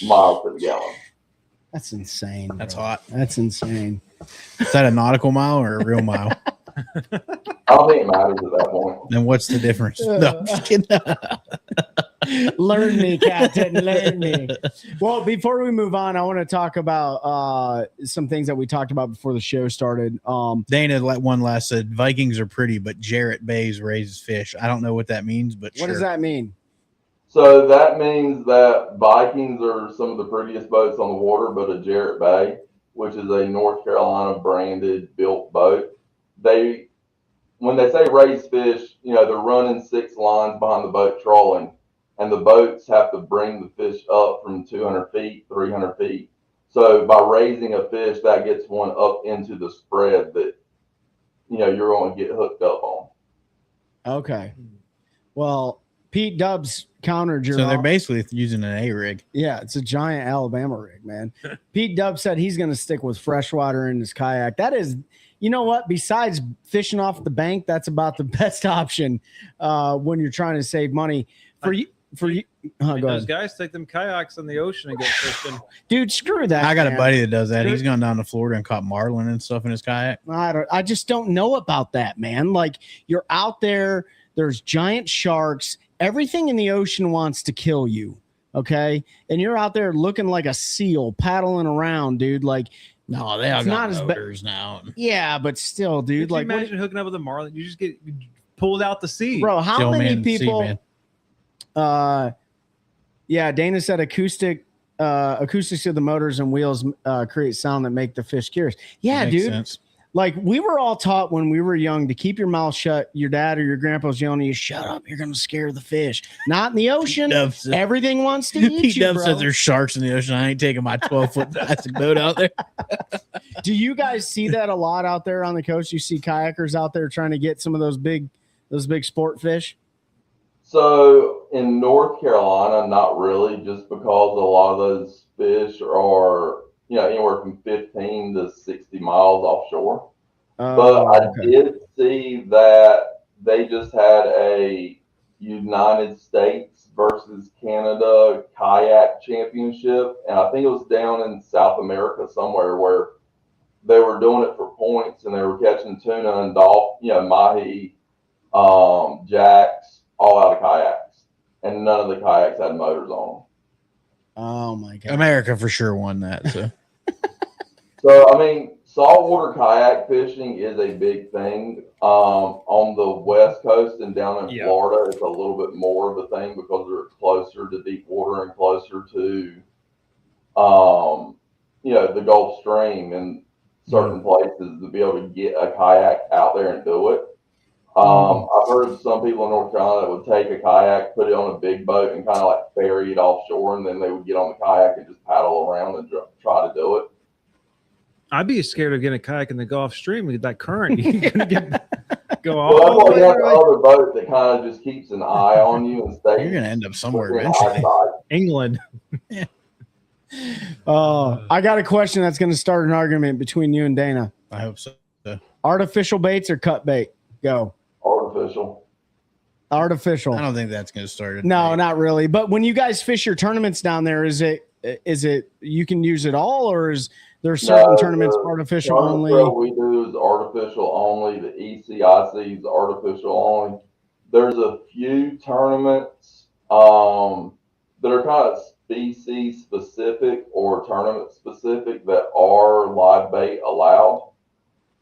miles per gallon. That's insane. That's bro. hot. That's insane. Is that a nautical mile or a real mile? I don't think it matters at that point. Then what's the difference? No, I'm just kidding. Learn me, Captain. Learn me. Well, before we move on, I want to talk about some things that we talked about before the show started. Dana one last said Vikings are pretty, but Jarrett Bays raises fish. I don't know what that means, but what does that mean? So that means that Vikings are some of the prettiest boats on the water, but a Jarrett Bay, which is a North Carolina branded built boat, when they say raise fish, they're running 6 lines behind the boat trolling, and the boats have to bring the fish up from 200 feet, 300 feet. So by raising a fish, that gets one up into the spread that you're going to get hooked up on. Okay. Well, Pete Dubs countered your. So they're basically using an A rig. Yeah, it's a giant Alabama rig, man. Pete Dubs said he's going to stick with freshwater in his kayak. That is, you know what? Besides fishing off the bank, that's about the best option when you're trying to save money. For you, those guys take them kayaks in the ocean and go fishing. Dude, screw that. I got a buddy that does that. He's gone down to Florida and caught marlin and stuff in his kayak. I just don't know about that, man. Like, you're out there, there's giant sharks. Everything in the ocean wants to kill you, okay? And you're out there looking like a seal paddling around, dude. Like, no, they all got motors now. Yeah, but still, dude. Could you imagine hooking up with a marlin? You just get pulled out to sea, bro. How many people? Yeah, Dana said acoustics of the motors and wheels create sound that make the fish curious. Yeah, Makes dude. Sense. Like, we were all taught when we were young to keep your mouth shut. Your dad or your grandpa's yelling at you, shut up, you're going to scare the fish. Not in the ocean. Everything wants to eat Pete you, Dubs bro. says there's sharks in the ocean. I ain't taking my 12-foot plastic boat out there. Do you guys see that a lot out there on the coast? You see kayakers out there trying to get some of those big sport fish? So in North Carolina, not really, just because a lot of those fish are anywhere from 15 to 60 miles offshore. But I did see that they just had a United States versus Canada kayak championship, and I think it was down in South America somewhere where they were doing it for points, and they were catching tuna and dolphin, mahi, jacks, all out of kayaks, and none of the kayaks had motors on them. Oh my God! America for sure won that. So, so I mean, saltwater kayak fishing is a big thing. On the West Coast and down in Florida, it's a little bit more of a thing because they're closer to deep water and closer to, the Gulf Stream and certain places to be able to get a kayak out there and do it. I've heard of some people in North Carolina that would take a kayak, put it on a big boat, and kind of like ferry it offshore, and then they would get on the kayak and just paddle around and try to do it. I'd be scared of getting a kayak in the Gulf Stream with that current. You're gonna go all. Well, that's why you have another boat that kind of just keeps an eye on you and stays. You're gonna end up somewhere eventually. England. I got a question that's going to start an argument between you and Dana. I hope so. Artificial baits or cut bait? Go. Artificial. I don't think that's going to start. No, not really. But when you guys fish your tournaments down there, is it you can use it all, or is there certain tournaments artificial only? What we do is artificial only. The ECIC is artificial only. There's a few tournaments that are kind of species specific or tournament specific that are live bait allowed.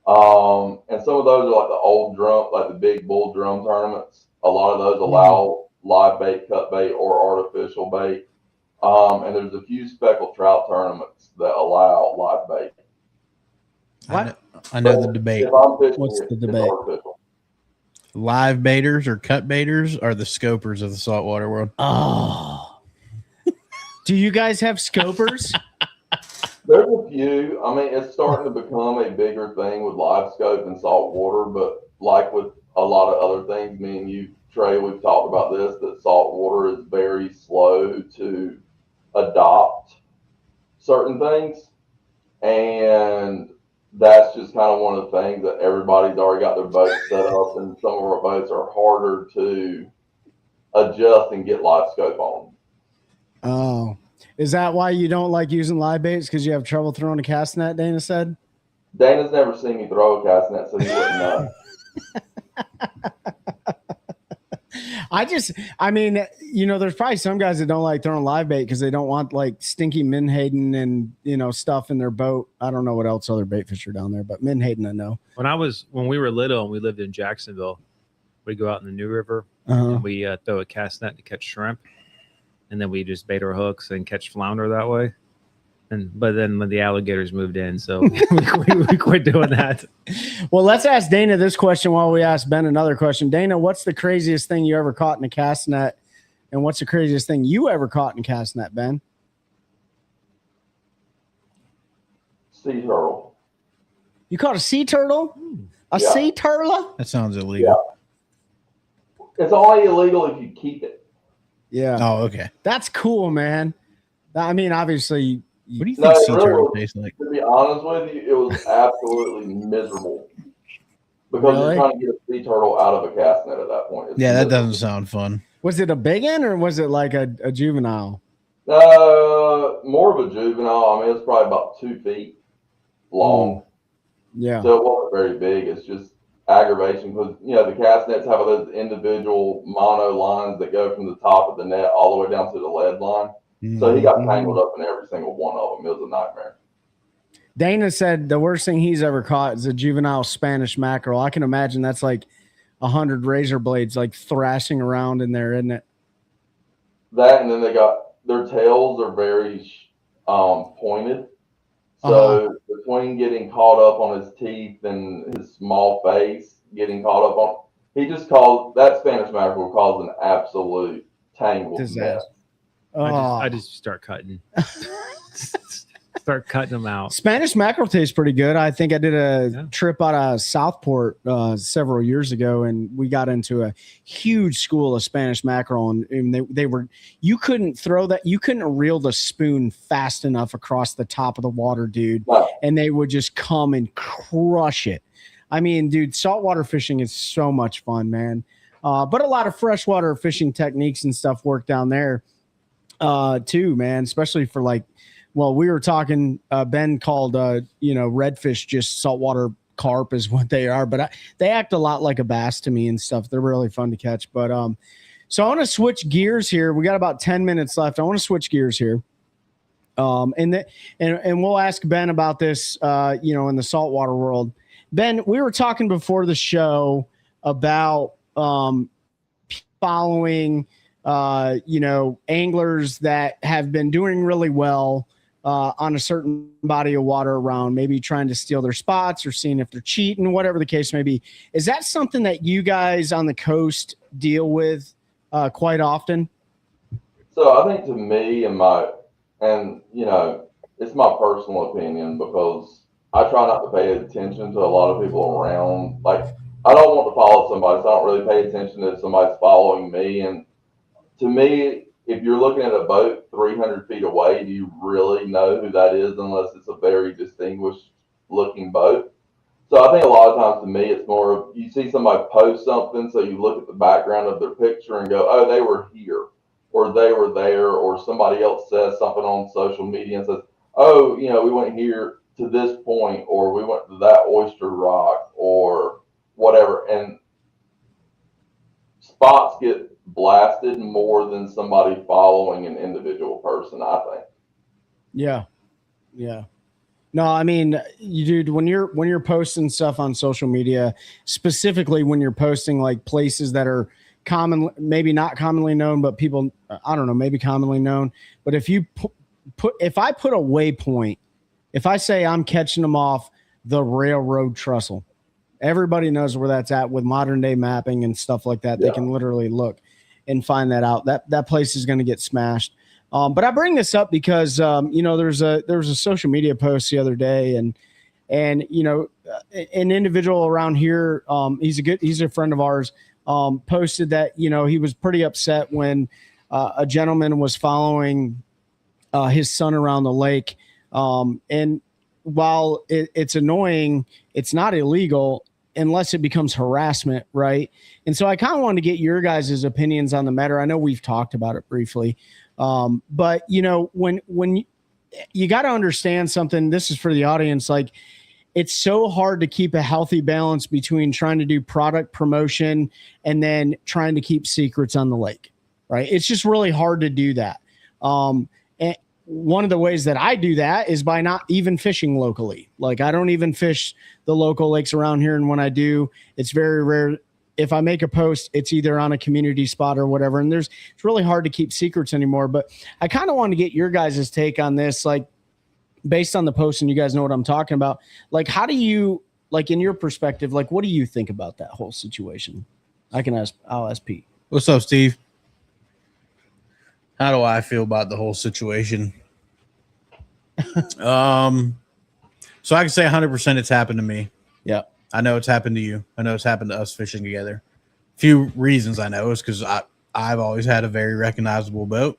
And some of those are like the old drum, like the big bull drum tournaments. A lot of those allow live bait, cut bait, or artificial bait. And there's a few speckled trout tournaments that allow live bait. What? I know the debate. If I'm fishing, What's the it's debate? artificial. Live baiters or cut baiters are the scopers of the saltwater world. Oh. Do you guys have scopers? There's a few. I mean, it's starting to become a bigger thing with live scope and saltwater, but like with a lot of other things, me and you, Trey, we've talked about this, that saltwater is very slow to adopt certain things. And that's just kind of one of the things that everybody's already got their boats set up, and some of our boats are harder to adjust and get live scope on. Oh. Is that why you don't like using live baits? Because you have trouble throwing a cast net, Dana said? Dana's never seen me throw a cast net, so he wouldn't know. I mean, you know, there's probably some guys that don't like throwing live bait because they don't want like stinky menhaden and, you know, stuff in their boat. I don't know what else other bait fish are down there, but menhaden I know. When we were little and we lived in Jacksonville, we'd go out in the New River and we throw a cast net to catch shrimp. And then we just bait our hooks and catch flounder that way. But then when the alligators moved in, so we quit doing that. Well, let's ask Dana this question while we ask Ben another question. Dana, what's the craziest thing you ever caught in a cast net? And what's the craziest thing you ever caught in a cast net, Ben? Sea turtle. You caught a sea turtle? A sea turtle? That sounds illegal. Yeah. It's only illegal if you keep it. Yeah. Oh, okay. That's cool, man. I mean, obviously. What do you think sea turtle tastes like? To be honest with you, it was absolutely miserable. Because you're trying to get a sea turtle out of a cast net at that point. It's that doesn't sound fun. Was it a big one or was it like a juvenile? More of a juvenile. I mean, it's probably about 2 feet long. Yeah. So it wasn't very big. It's just aggravation because, you know, the cast nets have those individual mono lines that go from the top of the net all the way down to the lead line. So he got tangled up in every single one of them. It was a nightmare. Dana said the worst thing he's ever caught is a juvenile Spanish mackerel. I can imagine that's like 100 razor blades like thrashing around in there, isn't it? That, and then their tails are very pointed. So between getting caught up on his teeth and his small face, getting caught up on, that Spanish mackerel caused an absolute tangled mess. I just start cutting. Start cutting them out. Spanish mackerel tastes pretty good. I think I did a trip out of Southport several years ago, and we got into a huge school of Spanish mackerel, and they were, you couldn't reel the spoon fast enough across the top of the water, dude. Wow. And they would just come and crush it. I mean, dude, saltwater fishing is so much fun, man. But a lot of freshwater fishing techniques and stuff work down there too, man, especially for like, well, we were talking, Ben called, redfish just saltwater carp is what they are, but they act a lot like a bass to me and stuff. They're really fun to catch. But so I want to switch gears here. We got about 10 minutes left. I want to switch gears here. And we'll ask Ben about this, in the saltwater world. Ben, we were talking before the show about following, anglers that have been doing really well on a certain body of water around, maybe trying to steal their spots or seeing if they're cheating, whatever the case may be. Is that something that you guys on the coast deal with quite often? So I think to me it's my personal opinion, because I try not to pay attention to a lot of people around. Like, I don't want to follow somebody, so I don't really pay attention if somebody's following me. And to me, if you're looking at a boat 300 feet away, do you really know who that is unless it's a very distinguished looking boat? So I think a lot of times to me, it's more of, you see somebody post something, so you look at the background of their picture and go, oh, they were here, or they were there, or somebody else says something on social media and says, oh, we went here to this point, or we went to that oyster rock, or whatever. And spots get blasted more than somebody following an individual person, I think. Yeah. No, I mean, dude, when you're posting stuff on social media, specifically when you're posting like places that are, maybe not commonly known, but people, I don't know, maybe commonly known. But if you if I put a waypoint, if I say I'm catching them off the railroad trestle, everybody knows where that's at with modern day mapping and stuff like that. They can literally look and find that out. That place is going to get smashed. But I bring this up because you know, there was a social media post the other day, and you know, an individual around here, he's a friend of ours, posted that, you know, he was pretty upset when a gentleman was following his son around the lake. And while it's annoying, it's not illegal unless it becomes harassment, right? And so I kind of wanted to get your guys' opinions on the matter. I know we've talked about it briefly, but you know, when you got to understand something, this is for the audience, like, it's so hard to keep a healthy balance between trying to do product promotion and then trying to keep secrets on the lake, right? It's just really hard to do that. And one of the ways that I do that is by not even fishing locally. Like, I don't even fish the local lakes around here. And when I do, it's very rare. If I make a post, it's either on a community spot or whatever. And it's really hard to keep secrets anymore. But I kind of want to get your guys' take on this. Like, based on the post, and you guys know what I'm talking about, like, how do you, like, in your perspective, like, what do you think about that whole situation? I'll ask Pete. What's up, Steve? How do I feel about the whole situation? So I can say 100% it's happened to me. Yeah. I know it's happened to you. I know it's happened to us fishing together. A few reasons I know is because I've always had a very recognizable boat.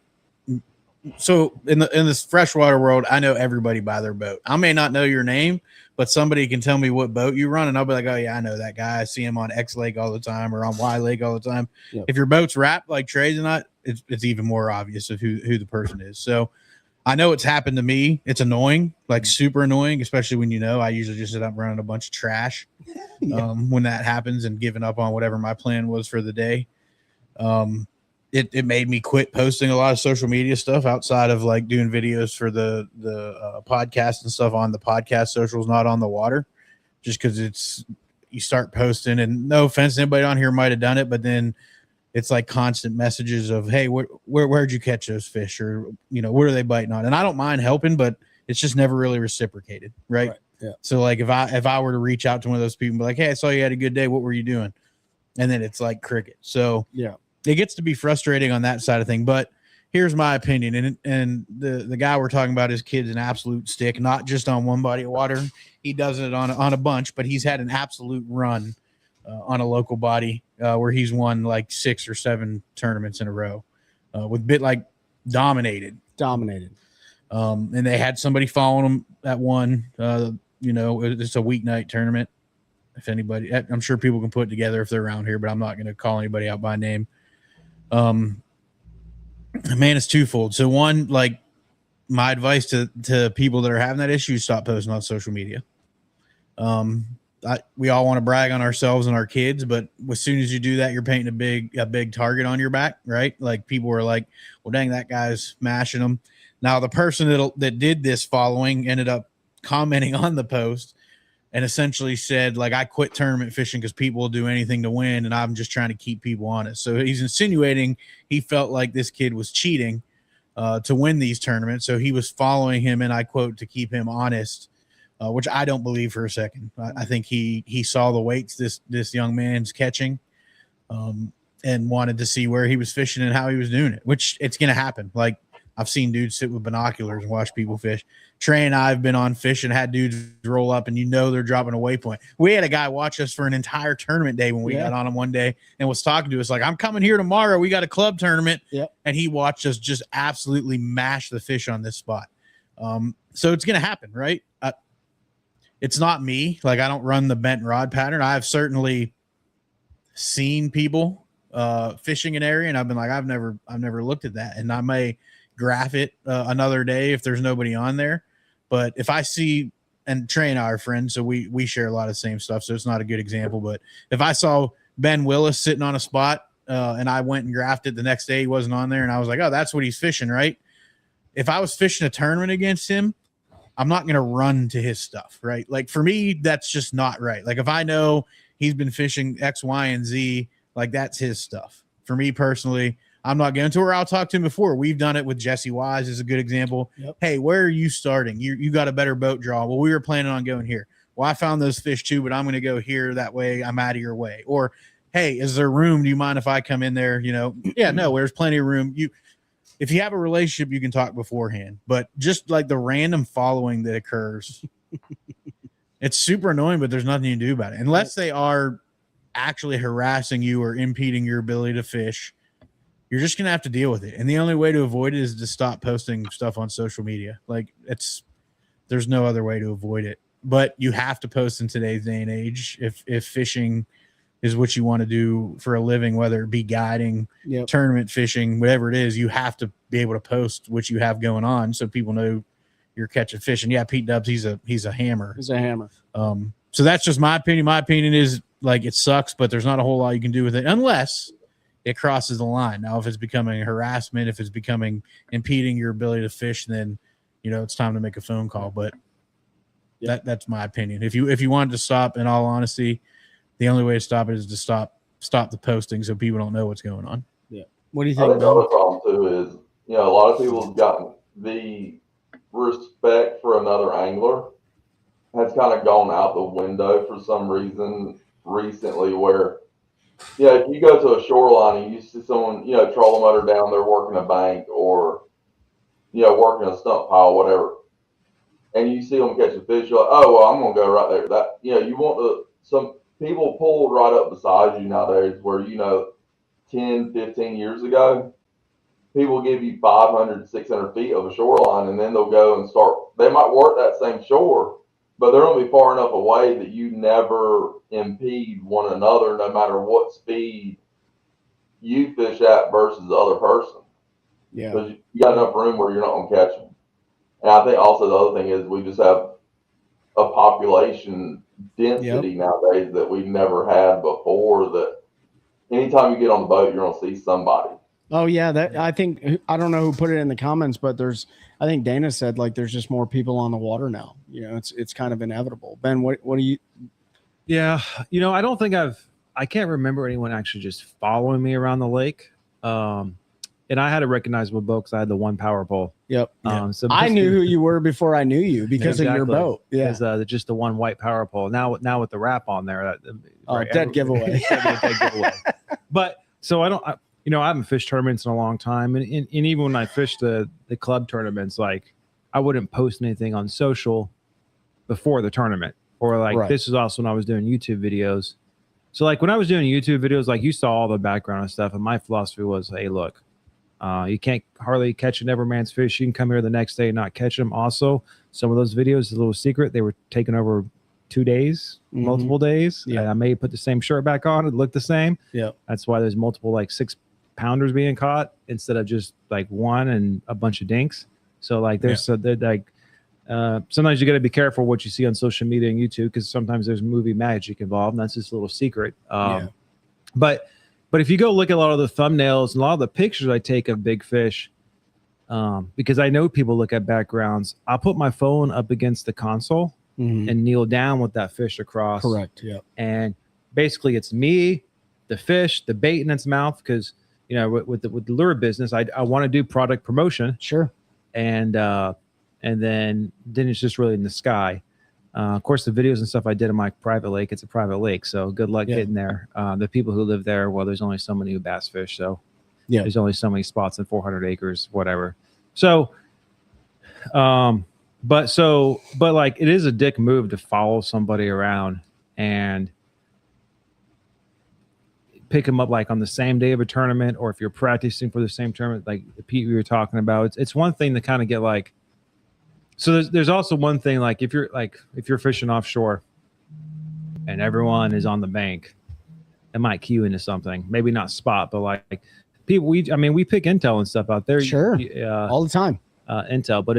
So in this freshwater world, I know everybody by their boat. I may not know your name, but somebody can tell me what boat you run, and I'll be like, oh yeah, I know that guy. I see him on X Lake all the time or on Y Lake all the time. Yep. If your boat's wrapped like Trey's and it's even more obvious of who the person is. So I know it's happened to me. It's annoying, like super annoying, especially when, you know, I usually just end up running a bunch of trash when that happens and giving up on whatever my plan was for the day. It made me quit posting a lot of social media stuff outside of like doing videos for the podcast and stuff on the podcast socials, not on the water, just because you start posting, and no offense, anybody on here might have done it, but then it's like constant messages of, hey, where'd you catch those fish? Or, you know, what are they biting on? And I don't mind helping, but it's just never really reciprocated. Right. Yeah. So like if I were to reach out to one of those people and be like, hey, I saw you had a good day. What were you doing? And then it's like cricket. So yeah. It gets to be frustrating on that side of thing, but here's my opinion. And the guy we're talking about, his kid's an absolute stick, not just on one body of water. He does it on a bunch, but he's had an absolute run on a local body where he's won like 6 or 7 tournaments in a row with bit like dominated. And they had somebody following him at one, you know, it's a weeknight tournament. If anybody, I'm sure people can put it together if they're around here, but I'm not going to call anybody out by name. Man, it's twofold. So one, like, my advice to people that are having that issue, stop posting on social media. We all want to brag on ourselves and our kids, but as soon as you do that, you're painting a big target on your back, right? Like, people are like, well, dang, that guy's mashing them. Now, the person that did this following ended up commenting on the post and essentially said, like, I quit tournament fishing because people will do anything to win, and I'm just trying to keep people honest. So he's insinuating he felt like this kid was cheating to win these tournaments. So he was following him, and I quote, to keep him honest, which I don't believe for a second. I think he saw the weights this young man's catching and wanted to see where he was fishing and how he was doing it, which it's going to happen. Like, I've seen dudes sit with binoculars and watch people fish. Trey and I have been on fish and had dudes roll up, and you know they're dropping a waypoint. We had a guy watch us for an entire tournament day when we got on him one day and was talking to us like, I'm coming here tomorrow. We got a club tournament. Yep. And he watched us just absolutely mash the fish on this spot. So it's going to happen, right? It's not me. Like, I don't run the bent rod pattern. I've certainly seen people fishing an area, and I've been like, I've never looked at that. And I may graph it another day if there's nobody on there. But if I see, and Trey and I are friends, so we share a lot of the same stuff, so it's not a good example. But if I saw Ben Willis sitting on a spot and I went and graphed it the next day, he wasn't on there, and I was like, oh, that's what he's fishing, right? If I was fishing a tournament against him, I'm not going to run to his stuff, right? Like, for me, that's just not right. Like, if I know he's been fishing X, Y, and Z, like, that's his stuff. for me personally, I'm not going to, or I'll talk to him before. We've done it with Jesse Wise is a good example. Yep. Hey, where are you starting? You got a better boat draw. Well, we were planning on going here. Well, I found those fish too, but I'm going to go here. That way I'm out of your way. Or, hey, is there room? Do you mind if I come in there? Yeah, no, there's plenty of room. If you have a relationship, you can talk beforehand, but just like the random following that occurs, it's super annoying, but there's nothing you can do about it. Unless they are actually harassing you or impeding your ability to fish, you're just going to have to deal with it. And the only way to avoid it is to stop posting stuff on social media. Like there's no other way to avoid it, but you have to post in today's day and age. If fishing is what you want to do for a living, whether it be guiding, tournament fishing, whatever it is, you have to be able to post what you have going on so people know you're catching fish. And yeah, Pete Dubs, he's a hammer. He's a hammer. So that's just my opinion. My opinion is like it sucks, but there's not a whole lot you can do with it unless it crosses the line. Now, if it's becoming harassment, if it's becoming impeding your ability to fish, then it's time to make a phone call. But that's my opinion. If you wanted to stop, in all honesty, the only way to stop it is to stop the posting so people don't know what's going on. Yeah. What do you I think? think the other problem too is, a lot of people have gotten the respect for another angler has kind of gone out the window for some reason recently where, if you go to a shoreline and you see someone, trolling motor down there working a bank or, working a stump pile, whatever, and you see them catching fish, you're like, oh, well, I'm going to go right there. That, you want some people pull right up beside you nowadays where, 10, 15 years ago, people give you 500, 600 feet of a shoreline and then they'll go and they might work that same shore, but they're going to be far enough away that you never impede one another no matter what speed you fish at versus the other person. Yeah. Because you got enough room where you're not going to catch them. And I think also the other thing is we just have a population density nowadays that we've never had before, that anytime you get on the boat, you're going to see somebody. Oh yeah, I don't know who put it in the comments, but I think Dana said like there's just more people on the water now. It's kind of inevitable. Ben, what do you? Yeah, I don't think I can't remember anyone actually just following me around the lake. And I had a recognizable boat because I had the one power pole. Yep. So I knew who you were before I knew you because of your boat. Yeah. Because just the one white power pole. Now with the wrap on there, dead giveaway. Dead giveaway. But so I haven't fished tournaments in a long time, and even when I fished the club tournaments, like I wouldn't post anything on social before the tournament, or like this is also when I was doing YouTube videos. So like when I was doing YouTube videos, like you saw all the background and stuff, and my philosophy was, hey, look, you can't hardly catch an everman's fish. You can come here the next day and not catch them. Also, some of those videos, a little secret, they were taken over 2 days, multiple days. Yeah. I may put the same shirt back on. It looked the same. Yeah. That's why there's multiple like 6-pounders being caught instead of just like one and a bunch of dinks. So like sometimes you got to be careful what you see on social media and YouTube, because sometimes there's movie magic involved, and that's just a little secret. But if you go look at a lot of the thumbnails and a lot of the pictures I take of big fish, because I know people look at backgrounds, I'll put my phone up against the console and kneel down with that fish across. Correct. Yeah. And basically it's me, the fish, the bait in its mouth, because with the lure business, I want to do product promotion. Sure. And then it's just really in the sky. Of course, the videos and stuff I did in my private lake, it's a private lake, so good luck getting there. The people who live there, well, there's only so many who bass fish, so there's only so many spots in 400 acres, whatever. So, but like it is a dick move to follow somebody around and pick them up like on the same day of a tournament, or if you're practicing for the same tournament, like Pete we were talking about. It's one thing to kind of get like. So there's also one thing, like if you're fishing offshore and everyone is on the bank, it might cue into something, maybe not spot, but like people, we pick intel and stuff out there. Sure. All the time. Intel, but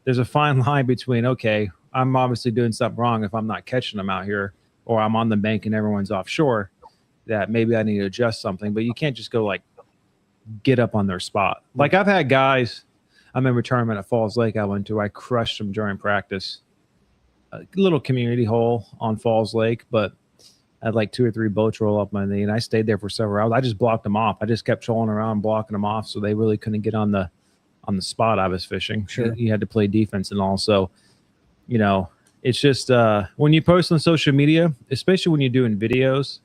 there's a fine line between, okay, I'm obviously doing something wrong if I'm not catching them out here, or I'm on the bank and everyone's offshore, that maybe I need to adjust something, but you can't just go like get up on their spot. Like I've had guys, I remember a tournament at Falls Lake I went to. I crushed them during practice. A little community hole on Falls Lake, but I had like 2 or 3 boats roll up my knee, and I stayed there for several hours. I just blocked them off. I just kept trolling around, blocking them off, so they really couldn't get on the spot I was fishing. Sure. You had to play defense and also, you know, it's just when you post on social media, especially when you're doing videos,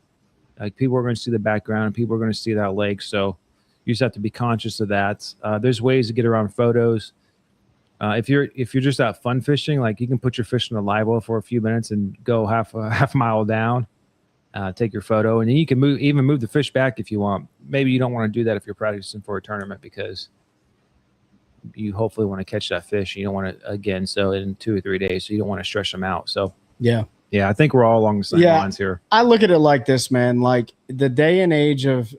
like people are going to see the background and people are going to see that lake. So you just have to be conscious of that. There's ways to get around photos. If you're just out fun fishing, like you can put your fish in the live well for a few minutes and go half a mile down, take your photo, and then you can move the fish back if you want. Maybe you don't want to do that if you're practicing for a tournament because you hopefully want to catch that fish. You don't want to again, so in 2 or 3 days, so you don't want to stretch them out. So Yeah. I think we're all along the same lines here. I look at it like this, man. Like the day and age of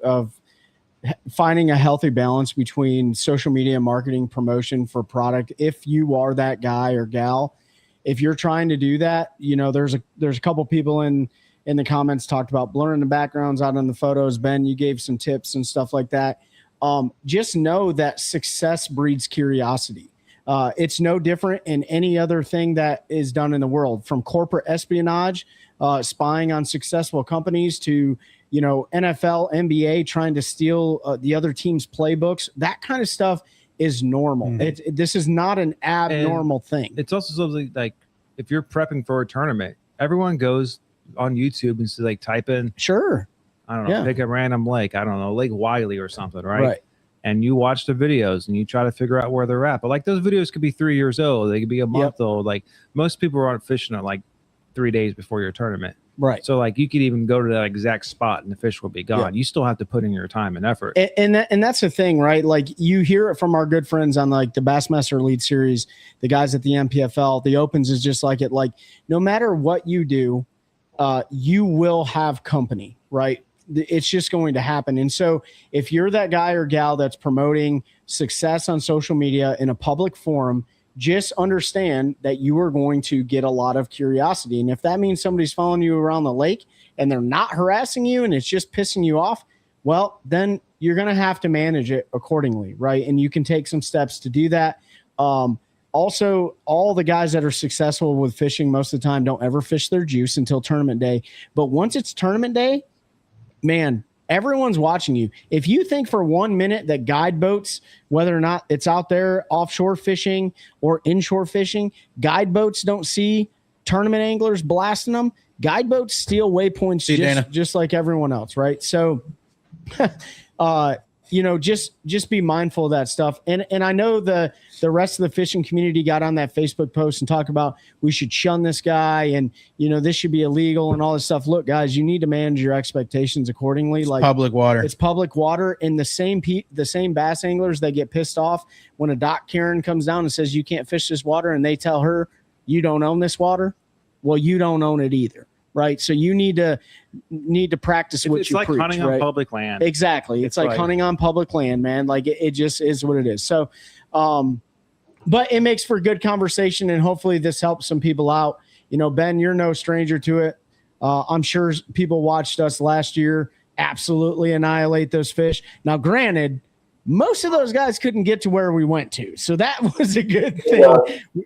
finding a healthy balance between social media marketing, promotion for product. If you are that guy or gal, if you're trying to do that, you know, there's a couple people in the comments talked about blurring the backgrounds out on the photos. Ben, you gave some tips and stuff like that. Just know that success breeds curiosity. It's no different in any other thing that is done in the world, from corporate espionage, spying on successful companies, to, you know, NFL, NBA trying to steal the other team's playbooks. That kind of stuff is normal. This is not an abnormal thing. It's also something like if you're prepping for a tournament, everyone goes on YouTube and so like type in, I don't know, pick a random lake. I don't know, Lake Wiley or something, right? And you watch the videos and you try to figure out where they're at. But like those videos could be 3 years old. They could be a month old. Like most people aren't fishing at like 3 days before your tournament. Right. So like you could even go to that exact spot and the fish will be gone. You still have to put in your time and effort. And that's the thing, right? Like you hear it from our good friends on like the Bassmaster Elite Series, the guys at the MPFL, the Opens is just like it. Like no matter what you do, you will have company, right? It's just going to happen. And so if you're that guy or gal that's promoting success on social media in a public forum, just understand that you are going to get a lot of curiosity. And if that means somebody's following you around the lake and they're not harassing you and it's just pissing you off, well, then you're going to have to manage it accordingly, right? And you can take some steps to do that. Also, all the guys that are successful with fishing most of the time don't ever fish their juice until tournament day. But once it's tournament day, man, everyone's watching you. If you think for 1 minute that guide boats, whether or not it's out there offshore fishing or inshore fishing, guide boats don't see tournament anglers blasting them. Guide boats steal waypoints just like everyone else, right? So, you know, just be mindful of that stuff. And I know the rest of the fishing community got on that Facebook post and talked about we should shun this guy and, you know, this should be illegal and all this stuff. Look, guys, you need to manage your expectations accordingly. Like public water. It's public water. And the same bass anglers that get pissed off when a dock Karen comes down and says you can't fish this water and they tell her you don't own this water. Well, you don't own it either. Right. So you need to practice what you preach. It's like hunting on public land. Exactly. It's like hunting on public land, man. Like it just is what it is. So, but it makes for good conversation and hopefully this helps some people out. You know, Ben, you're no stranger to it. I'm sure people watched us last year absolutely annihilate those fish. Now, granted, most of those guys couldn't get to where we went to. So that was a good thing. Yeah.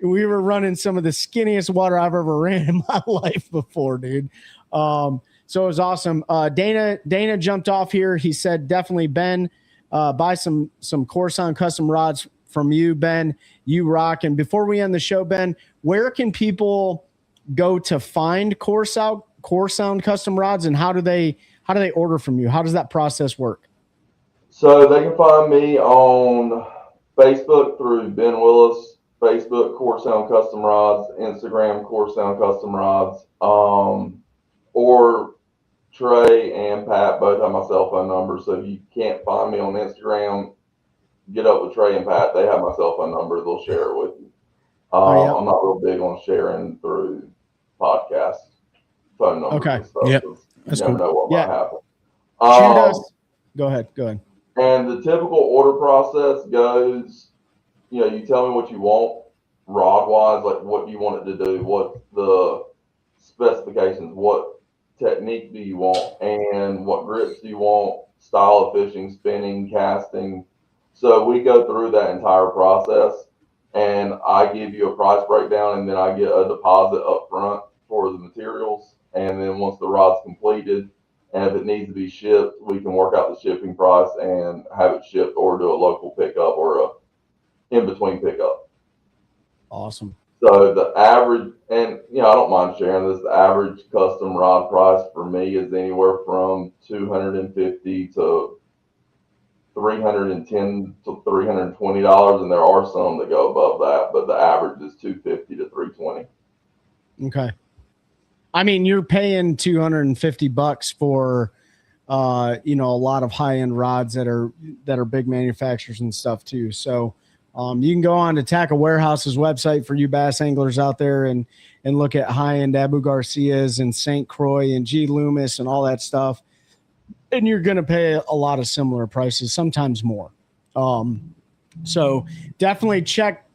We were running some of the skinniest water I've ever ran in my life before, dude. So it was awesome. Dana jumped off here. He said, definitely, Ben, buy some Corsound custom rods from you, Ben. You rock. And before we end the show, Ben, where can people go to find Corsound custom rods, and how do they order from you? How does that process work? So they can find me on Facebook through Ben Willis. Facebook, Corsound Custom Rods, Instagram, Corsound Custom Rods, or Trey and Pat both have my cell phone number. So if you can't find me on Instagram, get up with Trey and Pat. They have my cell phone number. They'll share it with you. I'm not real big on sharing through podcast phone numbers. Okay. And stuff, yep. That's cool. Know what might happen. Shoot us. Go ahead. And the typical order process goes, you know, you tell me what you want rod wise, like what you want it to do, what the specifications, what technique do you want, and what grips do you want, style of fishing, spinning, casting. So we go through that entire process and I give you a price breakdown and then I get a deposit up front for the materials. and then once the rod's completed, and if it needs to be shipped, we can work out the shipping price and have it shipped or do a local pickup or a in-between pickup. Awesome. So the average, and I don't mind sharing this, the average custom rod price for me is anywhere from $250 to $310 to $320, and there are some that go above that, but the average is $250 to $320. Okay. I mean, you're paying $250 for, a lot of high-end rods that are big manufacturers and stuff too. So you can go on to Tackle Warehouse's website for you bass anglers out there and look at high-end Abu Garcias and St. Croix and G. Loomis and all that stuff. And you're going to pay a lot of similar prices, sometimes more. So definitely check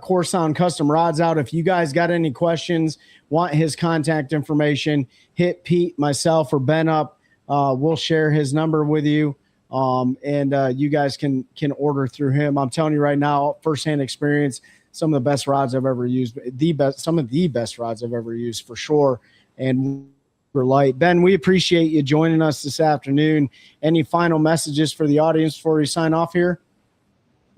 Core Sound Custom Rods out. If you guys got any questions, want his contact information, hit Pete, myself, or Ben up. We'll share his number with you. And you guys can order through him. I'm telling you right now, firsthand experience, some of the best rods I've ever used, some of the best rods I've ever used for sure. And we're light. Ben, we appreciate you joining us this afternoon. Any final messages for the audience before we sign off here?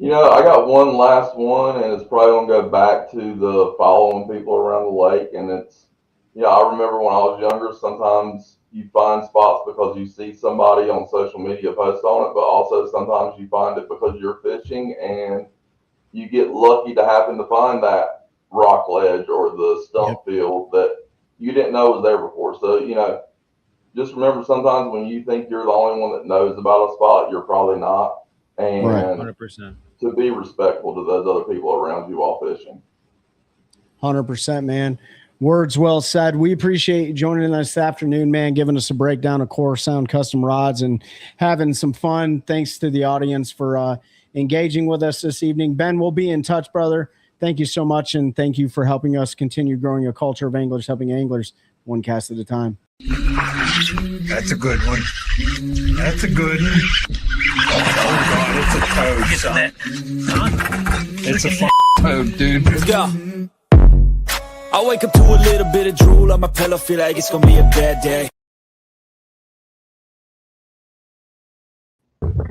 I got one last one, and it's probably going to go back to the following people around the lake. And it's, I remember when I was younger, sometimes you find spots because you see somebody on social media post on it, but also sometimes you find it because you're fishing and you get lucky to happen to find that rock ledge or the stump field that you didn't know was there before. So, just remember sometimes when you think you're the only one that knows about a spot, you're probably not. And 100%. To be respectful to those other people around you while fishing. 100%, man. Words well said. We appreciate you joining us this afternoon, man, giving us a breakdown of Core Sound Custom Rods and having some fun. Thanks to the audience for engaging with us this evening. Ben, we'll be in touch, brother. Thank you so much, and thank you for helping us continue growing a culture of anglers, helping anglers one cast at a time. That's a good one. That's a good one. Oh, God, it's a toad, son. It's a toad, dude. Let's go. I wake up to a little bit of drool on my pillow, feel like it's gonna be a bad day.